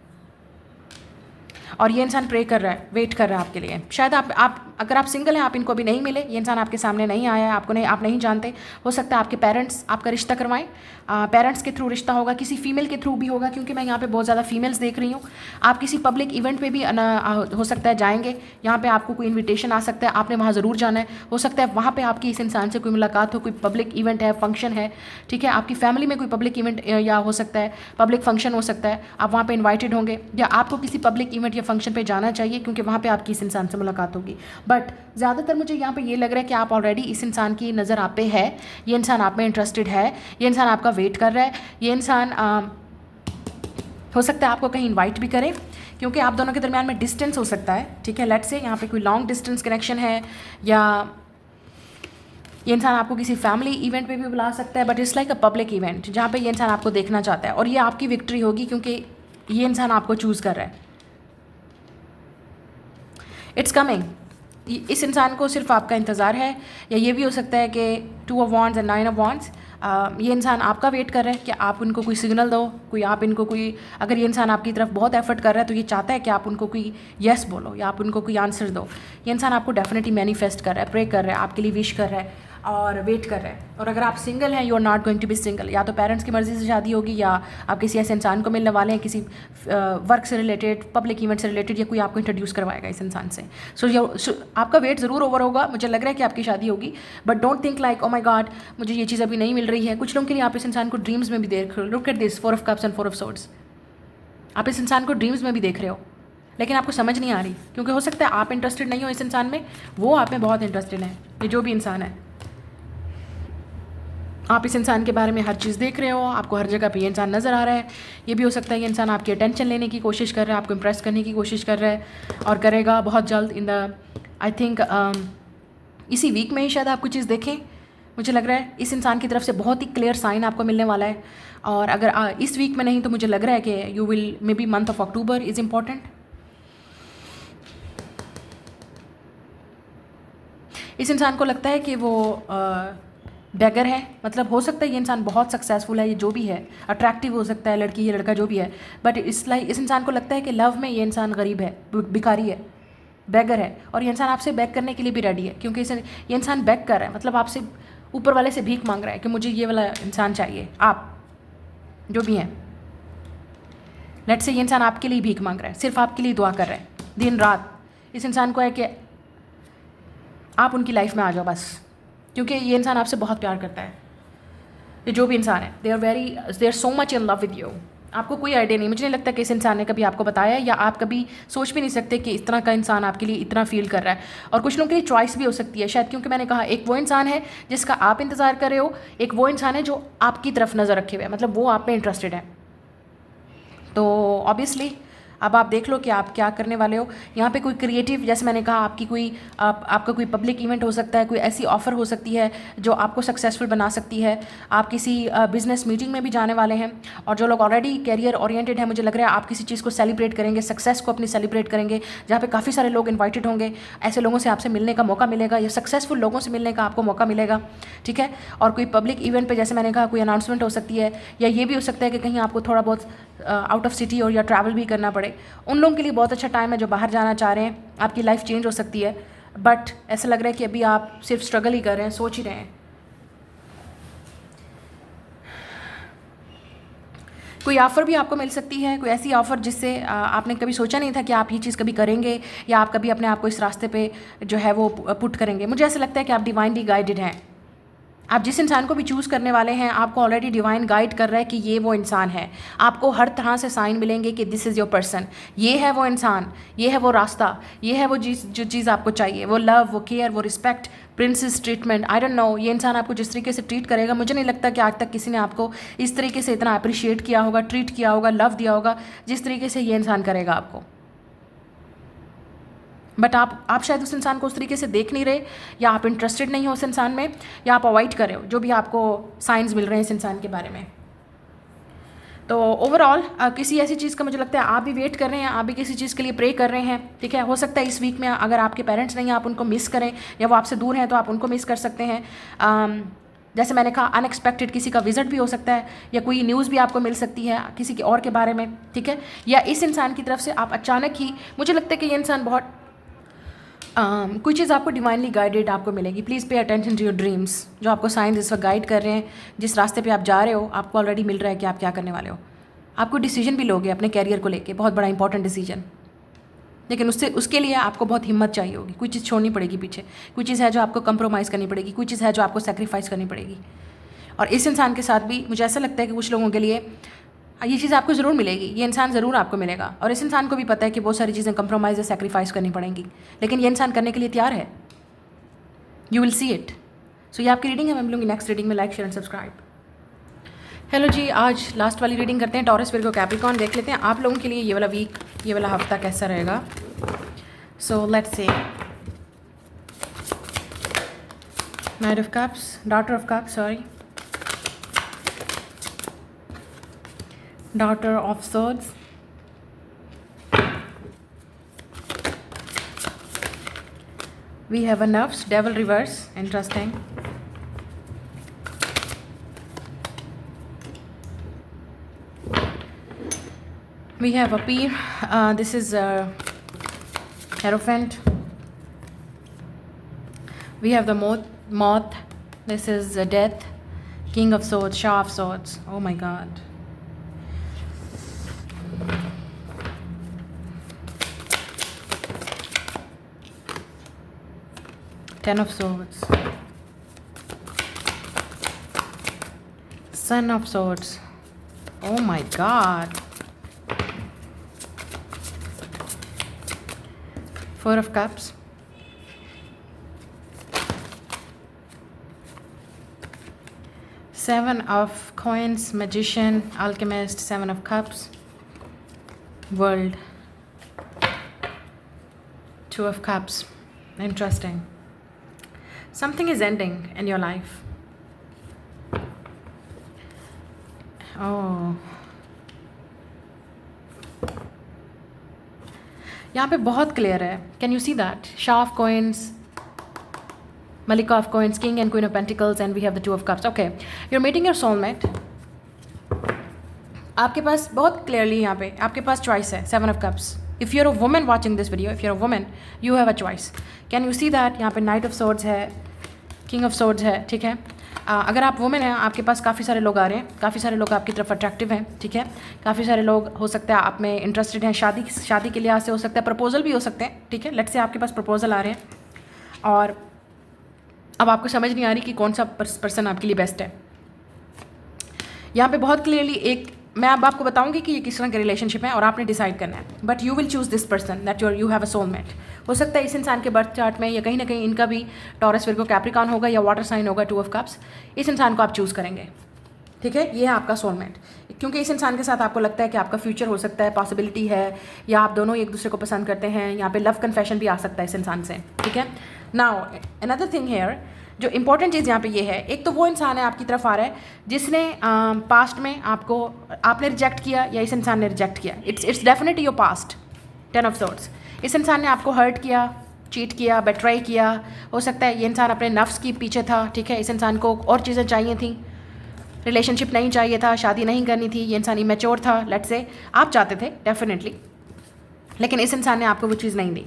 और ये इंसान प्रे कर रहा है, वेट कर रहा है आपके लिए। शायद आप अगर आप सिंगल हैं, आप इनको भी नहीं मिले, ये इंसान आपके सामने नहीं आया है, आप नहीं जानते। हो सकता है आपके पेरेंट्स आपका रिश्ता करवाएं, पेरेंट्स के थ्रू रिश्ता होगा, किसी फीमेल के थ्रू भी होगा, क्योंकि मैं यहाँ पे बहुत ज़्यादा फीमेल्स देख रही हूँ। आप किसी पब्लिक इवेंट पे भी हो सकता है जाएंगे, यहाँ पे आपको कोई इन्विटेशन आ सकता है, आपने वहाँ ज़रूर जाना है। हो सकता है वहाँ पर आपकी इस इंसान से कोई मुलाकात हो, कोई पब्लिक इवेंट है, फंक्शन है, ठीक है। आपकी फैमिली में कोई पब्लिक इवेंट या हो सकता है पब्लिक फंक्शन हो सकता है, आप वहाँ पर इन्वाइटेड होंगे, या आपको किसी पब्लिक इवेंट या फंक्शन पर जाना चाहिए, क्योंकि वहाँ पर आपकी इस इंसान से मुलाकात होगी। बट ज़्यादातर मुझे यहाँ पे ये लग रहा है कि आप ऑलरेडी इस इंसान की नज़र आप पे है, ये इंसान आप में इंटरेस्टेड है, ये इंसान आपका वेट कर रहा है। ये इंसान हो सकता है आपको कहीं इनवाइट भी करे, क्योंकि आप दोनों के दरमियान में डिस्टेंस हो सकता है, ठीक है। लेट्स से यहाँ पे कोई लॉन्ग डिस्टेंस कनेक्शन है, या ये इंसान आपको किसी फैमिली इवेंट पे भी बुला सकता है, but it's like a public event जहाँ पे ये इंसान आपको देखना चाहता है, और ये आपकी विक्ट्री होगी, क्योंकि ये इंसान आपको चूज़ कर रहा है। It's coming. इस इंसान को सिर्फ आपका इंतज़ार है, या ये भी हो सकता है कि 2 of wands and 9 of wands, ये इंसान आपका वेट कर रहा है कि आप उनको कोई सिग्नल दो, अगर ये इंसान आपकी तरफ बहुत एफर्ट कर रहा है, तो ये चाहता है कि आप उनको कोई येस बोलो, या आप उनको कोई आंसर दो। ये इंसान आपको डेफिनेटली मैनिफेस्ट कर रहा है, प्रे कर रहा है, आपके लिए विश कर रहा है और वेट कर रहा है। और अगर आप सिंगल हैं, you are not going to be single, या तो पेरेंट्स की मर्ज़ी से शादी होगी, या आप किसी ऐसे इंसान को मिलने वाले हैं, किसी वर्क से रिलेटेड, पब्लिक इवेंट से रिलेटेड, या कोई आपको इंट्रोड्यूस करवाएगा इस इंसान से। सो आपका वेट ज़रूर ओवर होगा। मुझे लग रहा है कि आपकी शादी होगी, but don't think like oh my God मुझे ये चीज़ अभी नहीं मिल रही है। कुछ लोगों के लिए आप इस इंसान को ड्रीम्स में भी देख रहे हो। Look at this 4 of cups and 4 of swords. आप इस इंसान को ड्रीम्स में भी देख रहे हो, लेकिन आपको समझ नहीं आ रही, क्योंकि हो सकता है आप इंटरेस्टेड नहीं हो इस इंसान में, वो आप में बहुत इंटरेस्टेड है। ये जो भी इंसान है, आप इस इंसान के बारे में हर चीज़ देख रहे हो, आपको हर जगह पे ये इंसान नज़र आ रहा है। ये भी हो सकता है ये इंसान आपकी अटेंशन लेने की कोशिश कर रहा है, आपको इम्प्रेस करने की कोशिश कर रहा है, और करेगा बहुत जल्द। आई थिंक इसी वीक में ही शायद आप कुछ चीज़ देखें। मुझे लग रहा है इस इंसान की तरफ से बहुत ही क्लियर साइन आपको मिलने वाला है, और अगर इस वीक में नहीं तो मुझे लग रहा है कि you will may be month of October is important. इस इंसान को लगता है कि वो बेगर है, मतलब हो सकता है ये इंसान बहुत सक्सेसफुल है, ये जो भी है, अट्रैक्टिव हो सकता है, लड़की या लड़का जो भी है, बट इस इंसान को लगता है कि लव में ये इंसान गरीब है, भिखारी है, बेगर है, और ये इंसान आपसे बैक करने के लिए भी रेडी है, क्योंकि ये इंसान बैक कर रहा है, मतलब आपसे ऊपर वाले से भीख मांग रहा है कि मुझे ये वाला इंसान चाहिए। आप जो भी हैं, लेट्स से ये इंसान आपके लिए भीख मांग रहा है, सिर्फ आपके लिए दुआ कर रहा है दिन रात। इस इंसान को है कि आप उनकी लाइफ में आ जाओ बस, क्योंकि ये इंसान आपसे बहुत प्यार करता है। ये जो भी इंसान है, they are so much in love with you. आपको कोई आइडिया नहीं, मुझे नहीं लगता कि इस इंसान ने कभी आपको बताया, या आप कभी सोच भी नहीं सकते कि इस तरह का इंसान आपके लिए इतना फील कर रहा है। और कुछ लोगों के लिए चॉइस भी हो सकती है शायद, क्योंकि मैंने कहा एक वो इंसान है जिसका आप इंतज़ार कर रहे हो, एक वो इंसान है जो आपकी तरफ नज़र रखे हुए है, मतलब वो आप में इंटरेस्टेड है। तो ऑब्वियसली अब आप देख लो कि आप क्या करने वाले हो। यहाँ पे कोई क्रिएटिव, जैसे मैंने कहा, आपका कोई पब्लिक इवेंट हो सकता है, कोई ऐसी ऑफ़र हो सकती है जो आपको सक्सेसफुल बना सकती है। आप किसी बिजनेस मीटिंग में भी जाने वाले हैं, और जो लोग ऑलरेडी कैरियर ओरिएंटेड हैं, मुझे लग रहा है आप किसी चीज़ को सेलिब्रेट करेंगे, सक्सेस को अपनी सेलिब्रेट करेंगे, जहाँ पे काफ़ी सारे लोग इन्वाइटेड होंगे। ऐसे लोगों से आपसे मिलने का मौका मिलेगा, या सक्सेसफुल लोगों से मिलने का आपको मौका मिलेगा, ठीक है। और कोई पब्लिक इवेंट पर, जैसे मैंने कहा, कोई अनाउंसमेंट हो सकती है, या ये भी हो सकता है कि कहीं आपको थोड़ा बहुत आउट ऑफ सिटी और या ट्रैवल भी करना पड़े। उन लोगों के लिए बहुत अच्छा टाइम है जो बाहर जाना चाह रहे हैं, आपकी लाइफ चेंज हो सकती है। बट ऐसा लग रहा है कि अभी आप सिर्फ स्ट्रगल ही कर रहे हैं, सोच ही रहे हैं, कोई ऑफ़र भी आपको मिल सकती है, कोई ऐसी ऑफ़र जिससे आपने कभी सोचा नहीं था कि आप ये चीज़ कभी करेंगे या आप कभी अपने आप को इस रास्ते पे जो है वो पुट करेंगे। मुझे ऐसा लगता है कि आप डिवाइनली गाइडेड हैं। आप जिस इंसान को भी चूज़ करने वाले हैं, आपको ऑलरेडी डिवाइन गाइड कर रहा है कि ये वो इंसान है। आपको हर तरह से साइन मिलेंगे कि दिस इज़ योर पर्सन, ये है वो इंसान, ये है वो रास्ता, ये है वो जो चीज़ आपको चाहिए, वो लव, वो केयर, वो respect, princess treatment. I don't no, ये इंसान आपको जिस तरीके से ट्रीट करेगा, मुझे नहीं लगता कि आज तक किसी ने आपको इस तरीके से इतना अप्रिशिएट किया होगा, ट्रीट किया होगा, लव दिया होगा जिस तरीके से ये इंसान करेगा आपको। बट आप शायद उस इंसान को उस तरीके से देख नहीं रहे, या आप इंटरेस्टेड नहीं हो उस इंसान में, या आप अवॉइड कर रहे हो जो भी आपको साइंस मिल रहे हैं इस इंसान के बारे में। तो ओवरऑल किसी ऐसी चीज़ का मुझे लगता है आप भी वेट कर रहे हैं, आप भी किसी चीज़ के लिए प्रे कर रहे हैं, ठीक है। हो सकता है इस वीक में अगर आपके पेरेंट्स नहीं हैं आप उनको मिस करें, या वो आपसे दूर हैं तो आप उनको मिस कर सकते हैं। जैसे मैंने कहा, अनएक्सपेक्टेड किसी का विजिट भी हो सकता है, या कोई न्यूज़ भी आपको मिल सकती है किसी के और के बारे में, ठीक है। या इस इंसान की तरफ से आप अचानक ही, मुझे लगता है कि ये इंसान बहुत कोई चीज़ आपको डिवाइनली गाइडेड आपको मिलेगी। Please pay attention to your dreams. जो आपको साइंस इस वक्त गाइड कर रहे हैं, जिस रास्ते पे आप जा रहे हो, आपको ऑलरेडी मिल रहा है कि आप क्या करने वाले हो। आपको डिसीजन भी लोगे अपने कैरियर को लेके, बहुत बड़ा इंपॉर्टेंट डिसीजन, लेकिन उसके लिए आपको बहुत हिम्मत चाहिए होगी। कोई चीज़ छोड़नी पड़ेगी पीछे, कोई चीज़ है जो आपको कंप्रोमाइज़ करनी पड़ेगी, कोई चीज़ है जो आपको सेक्रीफाइस करनी पड़ेगी। और इस इंसान के साथ भी मुझे ऐसा लगता है कि कुछ लोगों के लिए ये चीज़ आपको ज़रूर मिलेगी, ये इंसान ज़रूर आपको मिलेगा। और इस इंसान को भी पता है कि बहुत सारी चीज़ें कंप्रोमाइज़ या सेक्रीफाइस करनी पड़ेंगी, लेकिन ये इंसान करने के लिए तैयार है। You will see it. So ये आपकी रीडिंग है। मैं मिलूंगी नेक्स्ट रीडिंग में। Like, share and subscribe. Hello जी, आज लास्ट वाली रीडिंग करते हैं। टॉरस, विर्गो, कैप्रिकॉर्न देख लेते हैं आप लोगों के लिए ये वाला वीक, ये वाला हफ्ता कैसा रहेगा। So let's say night of cups, daughter of cups, sorry, Daughter of Swords, we have a Nurse, Devil reverse, interesting. We have a Peer, this is Hierophant. We have the Moth, this is Death, King of Swords, Shah of Swords. Oh my God. Ten of Swords, Son of Swords. Oh my God. Four of Cups, Seven of Coins, Magician, Alchemist, Seven of Cups, World, Two of Cups. Interesting. Something is ending in your life. Oh. यहाँ पे बहुत clear है. Can you see that? Shah of Coins, Malika of Coins, King and Queen of Pentacles, and we have the Two of Cups. Okay, you're meeting your soulmate. आपके पास बहुत clearly यहाँ पे आपके पास choice है. Seven of Cups. If you're a woman watching this video, if you're a woman, you have a choice. Can you see that? यहाँ पे Knight of Swords है, King of Swords है, ठीक है. अगर आप वुमेन हैं, आपके पास काफ़ी सारे लोग आ रहे हैं, काफ़ी सारे लोग आपकी तरफ अट्रैक्टिव हैं, ठीक है. काफ़ी सारे लोग हो सकता है आप में इंटरेस्टेड हैं, शादी के लिहाज से हो सकता है, प्रपोजल भी हो सकते हैं, ठीक है. लेट्स से आपके पास प्रपोजल आ रहे हैं और अब आपको समझ नहीं आ रही कि कौन सा पर्सन आपके लिए बेस्ट है. यहाँ पे बहुत क्लियरली मैं अब आपको बताऊंगी कि ये किस तरह के रिलेशनशिप है और आपने डिसाइड करना है. But you will choose this person that you have a soulmate. हो सकता है इस इंसान के बर्थ चार्ट में या कहीं ना कहीं इनका भी टॉरस, विर्गो, कैप्रिकॉर्न होगा या वाटर साइन होगा, टू ऑफ कप्स. इस इंसान को आप चूज़ करेंगे, ठीक है. ये है आपका सोलमेट, क्योंकि इस इंसान के साथ आपको लगता है कि आपका फ्यूचर हो सकता है, पॉसिबिलिटी है, या आप दोनों एक दूसरे को पसंद करते हैं. यहाँ पे लव कन्फेशन भी आ सकता है इस इंसान से, ठीक है. नाउ अनदर थिंग हेयर, जो इंपॉर्टेंट चीज़ यहाँ पे ये है, एक तो वो इंसान है आपकी तरफ आ रहा है जिसने पास्ट में आपने रिजेक्ट किया या इस इंसान ने रिजेक्ट किया. It's definitely your past. Ten of swords. इस इंसान ने आपको हर्ट किया, चीट किया, बेट्राई किया. हो सकता है ये इंसान अपने नफ्स की पीछे था, ठीक है. इस इंसान को और चीज़ें चाहिए थी, रिलेशनशिप नहीं चाहिए था, शादी नहीं करनी थी. ये इंसान इमेच्योर था, लेट्स से. आप चाहते थे डेफिनेटली, लेकिन इस इंसान ने आपको वो चीज़ नहीं दी,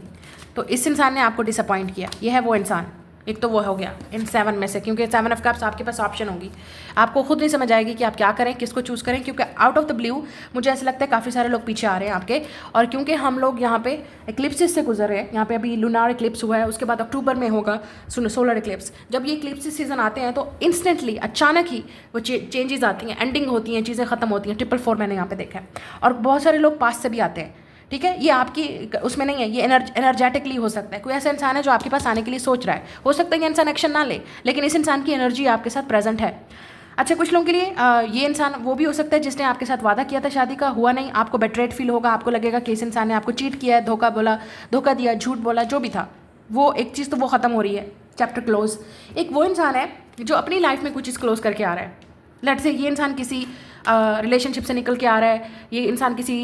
तो इस इंसान ने आपको डिसअपॉइंट किया. ये है वो इंसान. एक तो वो हो गया इन 7 में से, क्योंकि 7 ऑफ कप्स आपके पास ऑप्शन होगी, आपको खुद नहीं समझ आएगी कि आप क्या करें, किसको चूज़ करें, क्योंकि आउट ऑफ द ब्लू मुझे ऐसा लगता है काफ़ी सारे लोग पीछे आ रहे हैं आपके। और क्योंकि हम लोग यहाँ पे इक्लिप्सिस से गुजर रहे हैं, यहाँ पे अभी लूनार इक्लिप्स हुआ है, उसके बाद अक्टूबर में होगा सोलर इक्लिप्स। जब ये इक्लिप्सिस सीजन आते हैं तो इंस्टेंटली अचानक ही वो चेंजेस आती हैं, एंडिंग होती हैं, चीज़ें खत्म होती हैं। 444 मैंने यहाँ पे देखा है, और बहुत सारे लोग पास से भी आते हैं, ठीक है। ये आपकी उसमें नहीं है, ये एनर्जेटिकली हो सकता है। कोई ऐसा इंसान है जो आपके पास आने के लिए सोच रहा है, हो सकता है ये इंसान एक्शन ना ले, लेकिन इस इंसान की एनर्जी आपके साथ प्रेजेंट है। अच्छा, कुछ लोगों के लिए ये इंसान वो भी हो सकता है जिसने आपके साथ वादा किया था शादी का, हुआ नहीं, आपको बेट्रेड फील होगा, आपको लगेगा कि इस इंसान ने आपको चीट किया है, धोखा दिया, झूठ बोला, जो भी था वो एक चीज़ तो वो ख़त्म हो रही है, चैप्टर क्लोज। एक वो इंसान है जो अपनी लाइफ में कुछ चीज़ क्लोज करके आ रहा है। लेट्स से ये इंसान किसी रिलेशनशिप से निकल के आ रहा है, ये इंसान किसी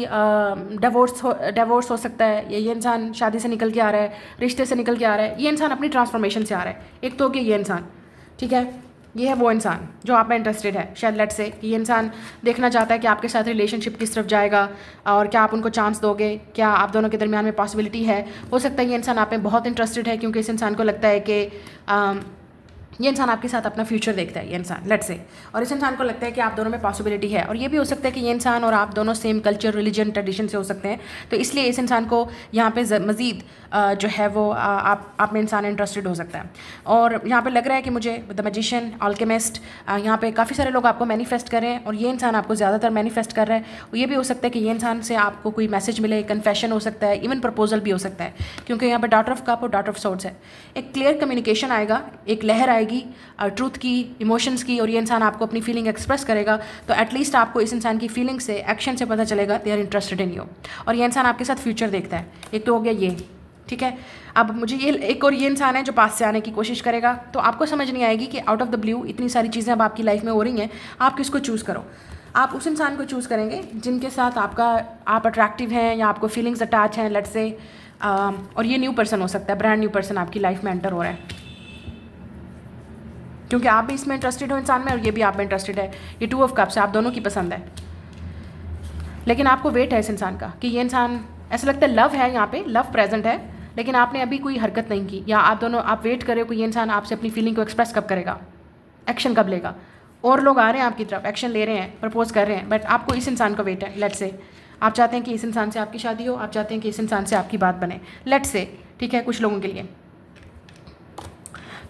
डिवोर्स हो सकता है, ये इंसान शादी से निकल के आ रहा है, रिश्ते से निकल के आ रहा है, ये इंसान अपनी ट्रांसफॉर्मेशन से आ रहा है। एक तो हो गया ये इंसान, ठीक है, ये है वो इंसान जो आप में इंटरेस्टेड है। शायद लेट्स से ये इंसान देखना चाहता है कि आपके साथ रिलेशनशिप किस तरफ जाएगा और क्या आप उनको चांस दोगे, क्या आप दोनों के दरमियान में पॉसिबिलिटी है। हो सकता है ये इंसान आप में बहुत इंटरेस्टेड है, क्योंकि इस इंसान को लगता है कि ये इंसान आपके साथ अपना फ्यूचर देखता है, ये इंसान लेट्स से, और इस इंसान को लगता है कि आप दोनों में पॉसिबिलिटी है। और ये भी हो सकता है कि ये इंसान और आप दोनों सेम कल्चर, रिलीजन, ट्रेडिशन से हो सकते हैं, तो इसलिए इस इंसान को यहाँ पे मज़ीद जो है वो आप में इंसान इंटरेस्टेड हो सकता है। और यहाँ पे लग रहा है कि मुझे द मैजिशियन, अल्केमिस्ट, यहाँ पे काफ़ी सारे लोग आपको मैनिफेस्ट कर रहे हैं, और ये इंसान आपको ज़्यादातर मैनिफेस्ट कर रहा है। और ये भी हो सकता है कि ये इंसान से आपको कोई मैसेज मिले, कन्फेशन हो सकता है, इवन प्रपोजल भी हो सकता है, क्योंकि यहाँ पे डॉटर ऑफ कप और डॉटर ऑफ सोर्ड्स है। एक क्लियर कम्युनिकेशन आएगा, एक लहर आएगी ट्रूथ की, इमोशंस की, और ये इंसान आपको अपनी फीलिंग एक्सप्रेस करेगा, तो एटलीस्ट आपको इस इंसान की फीलिंग से, एक्शन से पता चलेगा they are interested in you, और ये इंसान आपके साथ फ्यूचर देखता है। एक तो हो गया ये, ठीक है। अब मुझे ये एक और ये इंसान है जो पास से आने की कोशिश करेगा, तो आपको समझ नहीं आएगी कि आउट ऑफ द ब्लू इतनी सारी चीज़ें अब आपकी लाइफ में हो रही हैं, आप किसको चूज़ करो। आप उस इंसान को चूज़ करेंगे जिनके साथ आप अट्रैक्टिव हैं या आपको फीलिंग्स अटैच हैं, लेट्स से, और ये न्यू पर्सन हो सकता है, ब्रांड न्यू पर्सन आपकी लाइफ में एंटर हो रहा है, क्योंकि आप भी इसमें इंटरेस्टेड हो इंसान में, और ये भी आप में इंटरेस्टेड है। ये 2 ऑफ कप्स है, आप दोनों की पसंद है, लेकिन आपको वेट है इस इंसान का कि ये इंसान, ऐसा लगता है लव है, यहाँ पे लव प्रेजेंट है, लेकिन आपने अभी कोई हरकत नहीं की, या आप वेट कर रहे हो कि ये इंसान आपसे अपनी फीलिंग को एक्सप्रेस कब करेगा, एक्शन कब लेगा। और लोग आ रहे हैं आपकी तरफ, एक्शन ले रहे हैं, प्रपोज कर रहे हैं, बट आपको इस इंसान का वेट है। लेट्स से आप चाहते हैं कि इस इंसान से आपकी शादी हो, आप चाहते हैं कि इस इंसान से आपकी बात बने, लेट्स से, ठीक है, कुछ लोगों के लिए।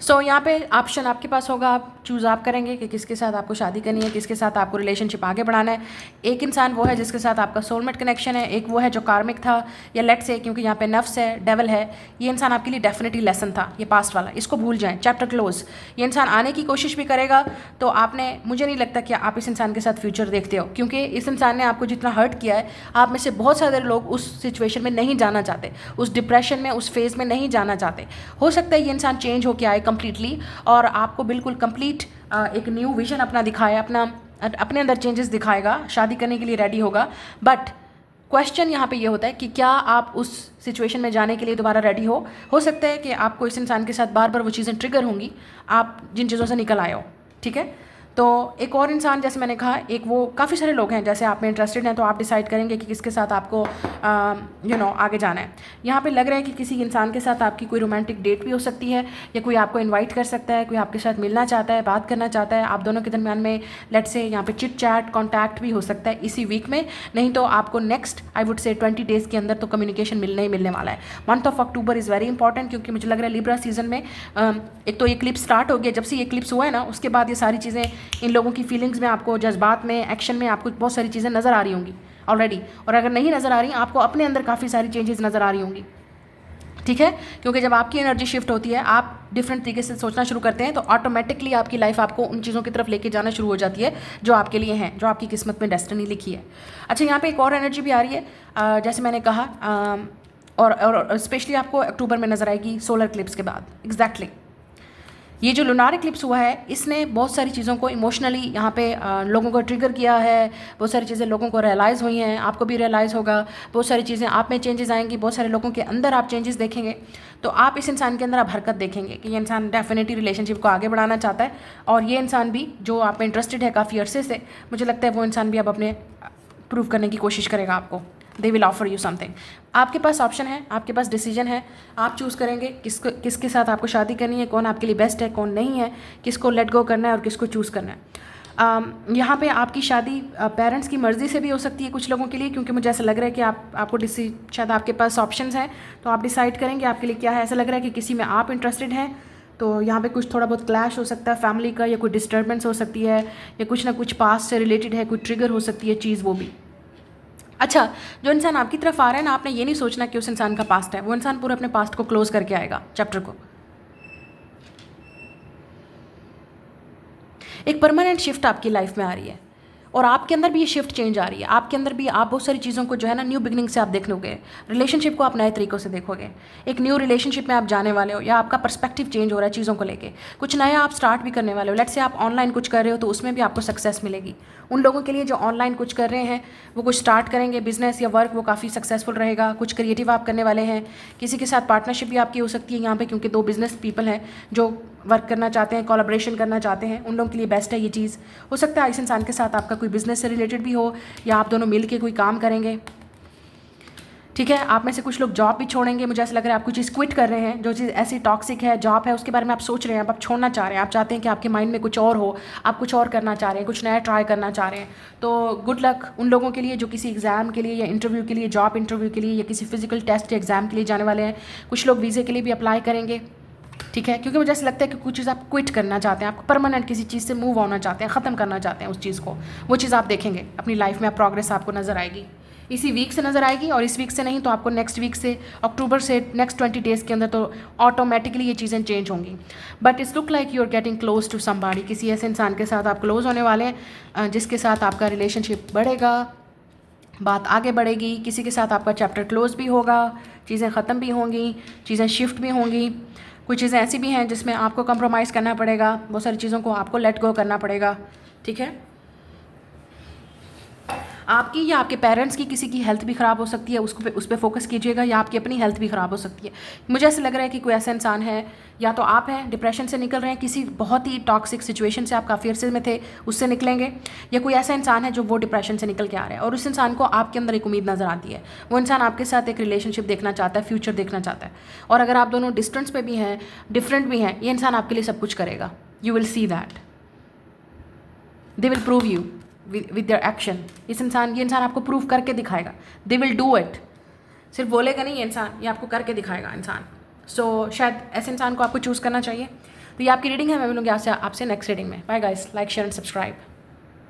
सो यहाँ पे ऑप्शन आपके पास होगा, आप चूज़ आप करेंगे कि किसके साथ आपको शादी करनी है, किसके साथ आपको रिलेशनशिप आगे बढ़ाना है। एक इंसान वो है जिसके साथ आपका सोलमेट कनेक्शन है, एक वो है जो कार्मिक था, या लेट्स से, क्योंकि यहाँ पे नफ्स है, डेवल है, ये इंसान आपके लिए डेफिनेटली लेसन था, ये पास्ट वाला, इसको भूल जाएं, चैप्टर क्लोज। ये इंसान आने की कोशिश भी करेगा, तो आपने, मुझे नहीं लगता कि आप इस इंसान के साथ फ्यूचर देखते हो, क्योंकि इस इंसान ने आपको जितना हर्ट किया है, आप में से बहुत सारे लोग उस सिचुएशन में नहीं जाना चाहते, उस डिप्रेशन में, उस फेज़ में नहीं जाना चाहते। हो सकता है ये इंसान चेंज होकर आए कम्प्लीटली, और आपको बिल्कुल कंप्लीट एक न्यू विजन अपना दिखाए, अपने अंदर चेंजेस दिखाएगा, शादी करने के लिए रेडी होगा। बट क्वेश्चन यहाँ पे ये होता है कि क्या आप उस सिचुएशन में जाने के लिए दोबारा रेडी हो सकता है कि आपको इस इंसान के साथ बार बार वो चीज़ें ट्रिगर होंगी, आप जिन चीज़ों से निकल आए हो, ठीक है। तो एक और इंसान, जैसे मैंने कहा, एक वो काफ़ी सारे लोग हैं, जैसे आप में इंटरेस्टेड हैं, तो आप डिसाइड करेंगे कि किसके साथ आपको आगे जाना है। यहाँ पे लग रहा है कि किसी इंसान के साथ आपकी कोई रोमांटिक डेट भी हो सकती है, या कोई आपको इनवाइट कर सकता है, कोई आपके साथ मिलना चाहता है, बात करना चाहता है, आप दोनों के दरमियान में लेट्स से यहाँ पे चिट चैट, कॉन्टैक्ट भी हो सकता है इसी वीक में, नहीं तो आपको next I would say 20 days के अंदर तो कम्युनिकेशन मिलने ही मिलने वाला है। Month of October is very important, क्योंकि मुझे लग रहा है लिब्रा सीजन में एक तो ये क्लिप्स स्टार्ट हो गया, जब से ये क्लिप्स हुआ है ना, उसके बाद ये सारी चीज़ें इन लोगों की फीलिंग्स में, आपको जज्बात में, एक्शन में, आपको बहुत सारी चीज़ें नज़र आ रही होंगी ऑलरेडी, और अगर नहीं नज़र आ रही, आपको अपने अंदर काफ़ी सारी चेंजेस नज़र आ रही होंगी, ठीक है। क्योंकि जब आपकी एनर्जी शिफ्ट होती है, आप डिफरेंट तरीके से सोचना शुरू करते हैं, तो ऑटोमेटिकली आपकी लाइफ आपको उन चीज़ों की तरफ लेके जाना शुरू हो जाती है जो आपके लिए हैं, जो आपकी किस्मत में डेस्टिनी लिखी है। अच्छा, यहाँ पे एक और एनर्जी भी आ रही है, जैसे मैंने कहा, और स्पेशली आपको अक्टूबर में नज़र आएगी सोलर क्लिप्स के बाद। एग्जैक्टली ये जो लूनार इक्लिप्स हुआ है, इसने बहुत सारी चीज़ों को इमोशनली यहाँ पे लोगों को ट्रिगर किया है, बहुत सारी चीज़ें लोगों को रियलाइज़ हुई हैं, आपको भी रियलाइज़ होगा, बहुत सारी चीज़ें आप में चेंजेस आएंगी, बहुत सारे लोगों के अंदर आप चेंजेस देखेंगे, तो आप इस इंसान के अंदर आप हरकत देखेंगे कि ये इंसान डेफिनेटली रिलेशनशिप को आगे बढ़ाना चाहता है, और ये इंसान भी जो आप में इंटरेस्टेड है काफ़ी अरसे से, मुझे लगता है वो इंसान भी अब अपने प्रूव करने की कोशिश करेगा आपको। They will offer you something. आपके पास ऑप्शन है, आपके पास डिसीजन है, आप चूज़ करेंगे किसके साथ आपको शादी करनी है, कौन आपके लिए बेस्ट है, कौन नहीं है, किसको लेट गो करना है और किसको चूज़ करना है। यहाँ पे आपकी शादी पेरेंट्स की मर्ज़ी से भी हो सकती है कुछ लोगों के लिए, क्योंकि मुझे ऐसा लग रहा है कि आपको शायद आपके पास ऑप्शंस हैं, तो आप डिसाइड करेंगे आपके लिए क्या है। ऐसा लग रहा है कि किसी में आप इंटरेस्टेड हैं, तो यहाँ पे कुछ थोड़ा बहुत क्लैश हो सकता है फैमिली का, या कोई डिस्टर्बेंस हो सकती है, या कुछ ना कुछ पास्ट से रिलेटेड है, कोई ट्रिगर हो सकती है चीज़, वो भी। अच्छा, जो इंसान आपकी तरफ आ रहा है ना, आपने ये नहीं सोचना कि उस इंसान का पास्ट है, वो इंसान पूरा अपने पास्ट को क्लोज करके आएगा, चैप्टर को। एक परमानेंट शिफ्ट आपकी लाइफ में आ रही है, और आपके अंदर भी ये शिफ्ट चेंज आ रही है। आपके अंदर भी आप बहुत सारी चीज़ों को जो है ना न्यू बिगनिंग से आप देखोगे, रिलेशनशिप को आप नए तरीक़ों से देखोगे। एक न्यू रिलेशनशिप में आप जाने वाले हो, या आपका पर्सपेक्टिव चेंज हो रहा है चीज़ों को लेके, कुछ नया आप स्टार्ट भी करने वाले हो। लेट्स से आप ऑनलाइन कुछ कर रहे हो, तो उसमें भी आपको सक्सेस मिलेगी। उन लोगों के लिए जो ऑनलाइन कुछ कर रहे हैं, वो कुछ स्टार्ट करेंगे बिजनेस या वर्क, वो काफ़ी सक्सेसफुल रहेगा। कुछ क्रिएटिव आप करने वाले हैं, किसी के साथ पार्टनरशिप भी आपकी हो सकती है यहाँ पे, क्योंकि 2 बिजनेस पीपल हैं जो वर्क करना चाहते हैं, कोलैबोरेशन करना चाहते हैं, उन लोगों के लिए बेस्ट है ये चीज़। हो सकता है इस इंसान के साथ आपका कोई बिजनेस से रिलेटेड भी हो, या आप दोनों मिल के कोई काम करेंगे। ठीक है, आप में से कुछ लोग जॉब भी छोड़ेंगे। मुझे ऐसा लग रहा है आप कुछ चीज़ क्विट कर रहे हैं, जो चीज़ ऐसी टॉक्सिक है, जॉब है, उसके बारे में आप सोच रहे हैं, आप छोड़ना चाह रहे हैं, आप चाहते हैं कि आपके माइंड में कुछ और हो, आप कुछ और करना चाह रहे हैं, कुछ नया ट्राई करना चाह रहे हैं। तो गुड लक उन लोगों के लिए जो किसी एग्ज़ाम के लिए, या इंटरव्यू के लिए, जॉब इंटरव्यू के लिए, या किसी फिजिकल टेस्ट या एग्ज़ाम के लिए जाने वाले हैं। कुछ लोग वीज़े के लिए भी अप्लाई करेंगे। ठीक है, क्योंकि मुझे ऐसा लगता है कि कुछ चीज़ आप क्विट करना चाहते हैं, आप परमानेंट किसी चीज़ से मूव होना चाहते हैं, ख़त्म करना चाहते हैं उस चीज़ को। वो चीज़ आप देखेंगे अपनी लाइफ में, आप प्रोग्रेस आपको नज़र आएगी, इसी वीक से नज़र आएगी। और इस वीक से नहीं तो आपको नेक्स्ट वीक से, अक्टूबर से नेक्स्ट 20 डेज़ के अंदर तो ऑटोमेटिकली ये चीज़ें चेंज होंगी। But it's look like you are getting close to somebody. किसी ऐसे इंसान के साथ आप क्लोज होने वाले हैं जिसके साथ आपका रिलेशनशिप बढ़ेगा, बात आगे बढ़ेगी। किसी के साथ आपका चैप्टर क्लोज भी होगा, चीज़ें ख़त्म भी होंगी, चीज़ें शिफ्ट भी होंगी। कुछ चीज़ें ऐसी भी हैं जिसमें आपको कंप्रोमाइज़ करना पड़ेगा, बहुत सारी चीज़ों को आपको लेट गो करना पड़ेगा। ठीक है, आपकी या आपके पेरेंट्स की किसी की हेल्थ भी ख़राब हो सकती है, उस पर फोकस कीजिएगा, या आपकी अपनी हेल्थ भी ख़राब हो सकती है। मुझे ऐसा लग रहा है कि कोई ऐसा इंसान है, या तो आप हैं डिप्रेशन से निकल रहे हैं, किसी बहुत ही टॉक्सिक सिचुएशन से आप काफ़ी अरसे में थे, उससे निकलेंगे, या कोई ऐसा इंसान है जो वो डिप्रेशन से निकल के आ रहा है, और उस इंसान को आपके अंदर एक उम्मीद नज़र आती है। वो इंसान आपके साथ एक रिलेशनशिप देखना चाहता है, फ्यूचर देखना चाहता है। और अगर आप दोनों डिस्टेंस पे भी हैं, डिफरेंट भी हैं, ये इंसान आपके लिए सब कुछ करेगा। You will see that, they will prove you with their action. ये इंसान आपको प्रूव करके दिखाएगा। दे विल डू इट, सिर्फ बोलेगा नहीं ये इंसान, ये आपको करके दिखाएगा इंसान। सो शायद ऐसे इंसान को आपको चूज़ करना चाहिए। तो ये आपकी रीडिंग है, मैं मिलूंगी आपसे नेक्स्ट रीडिंग में। Bye guys, like share and subscribe.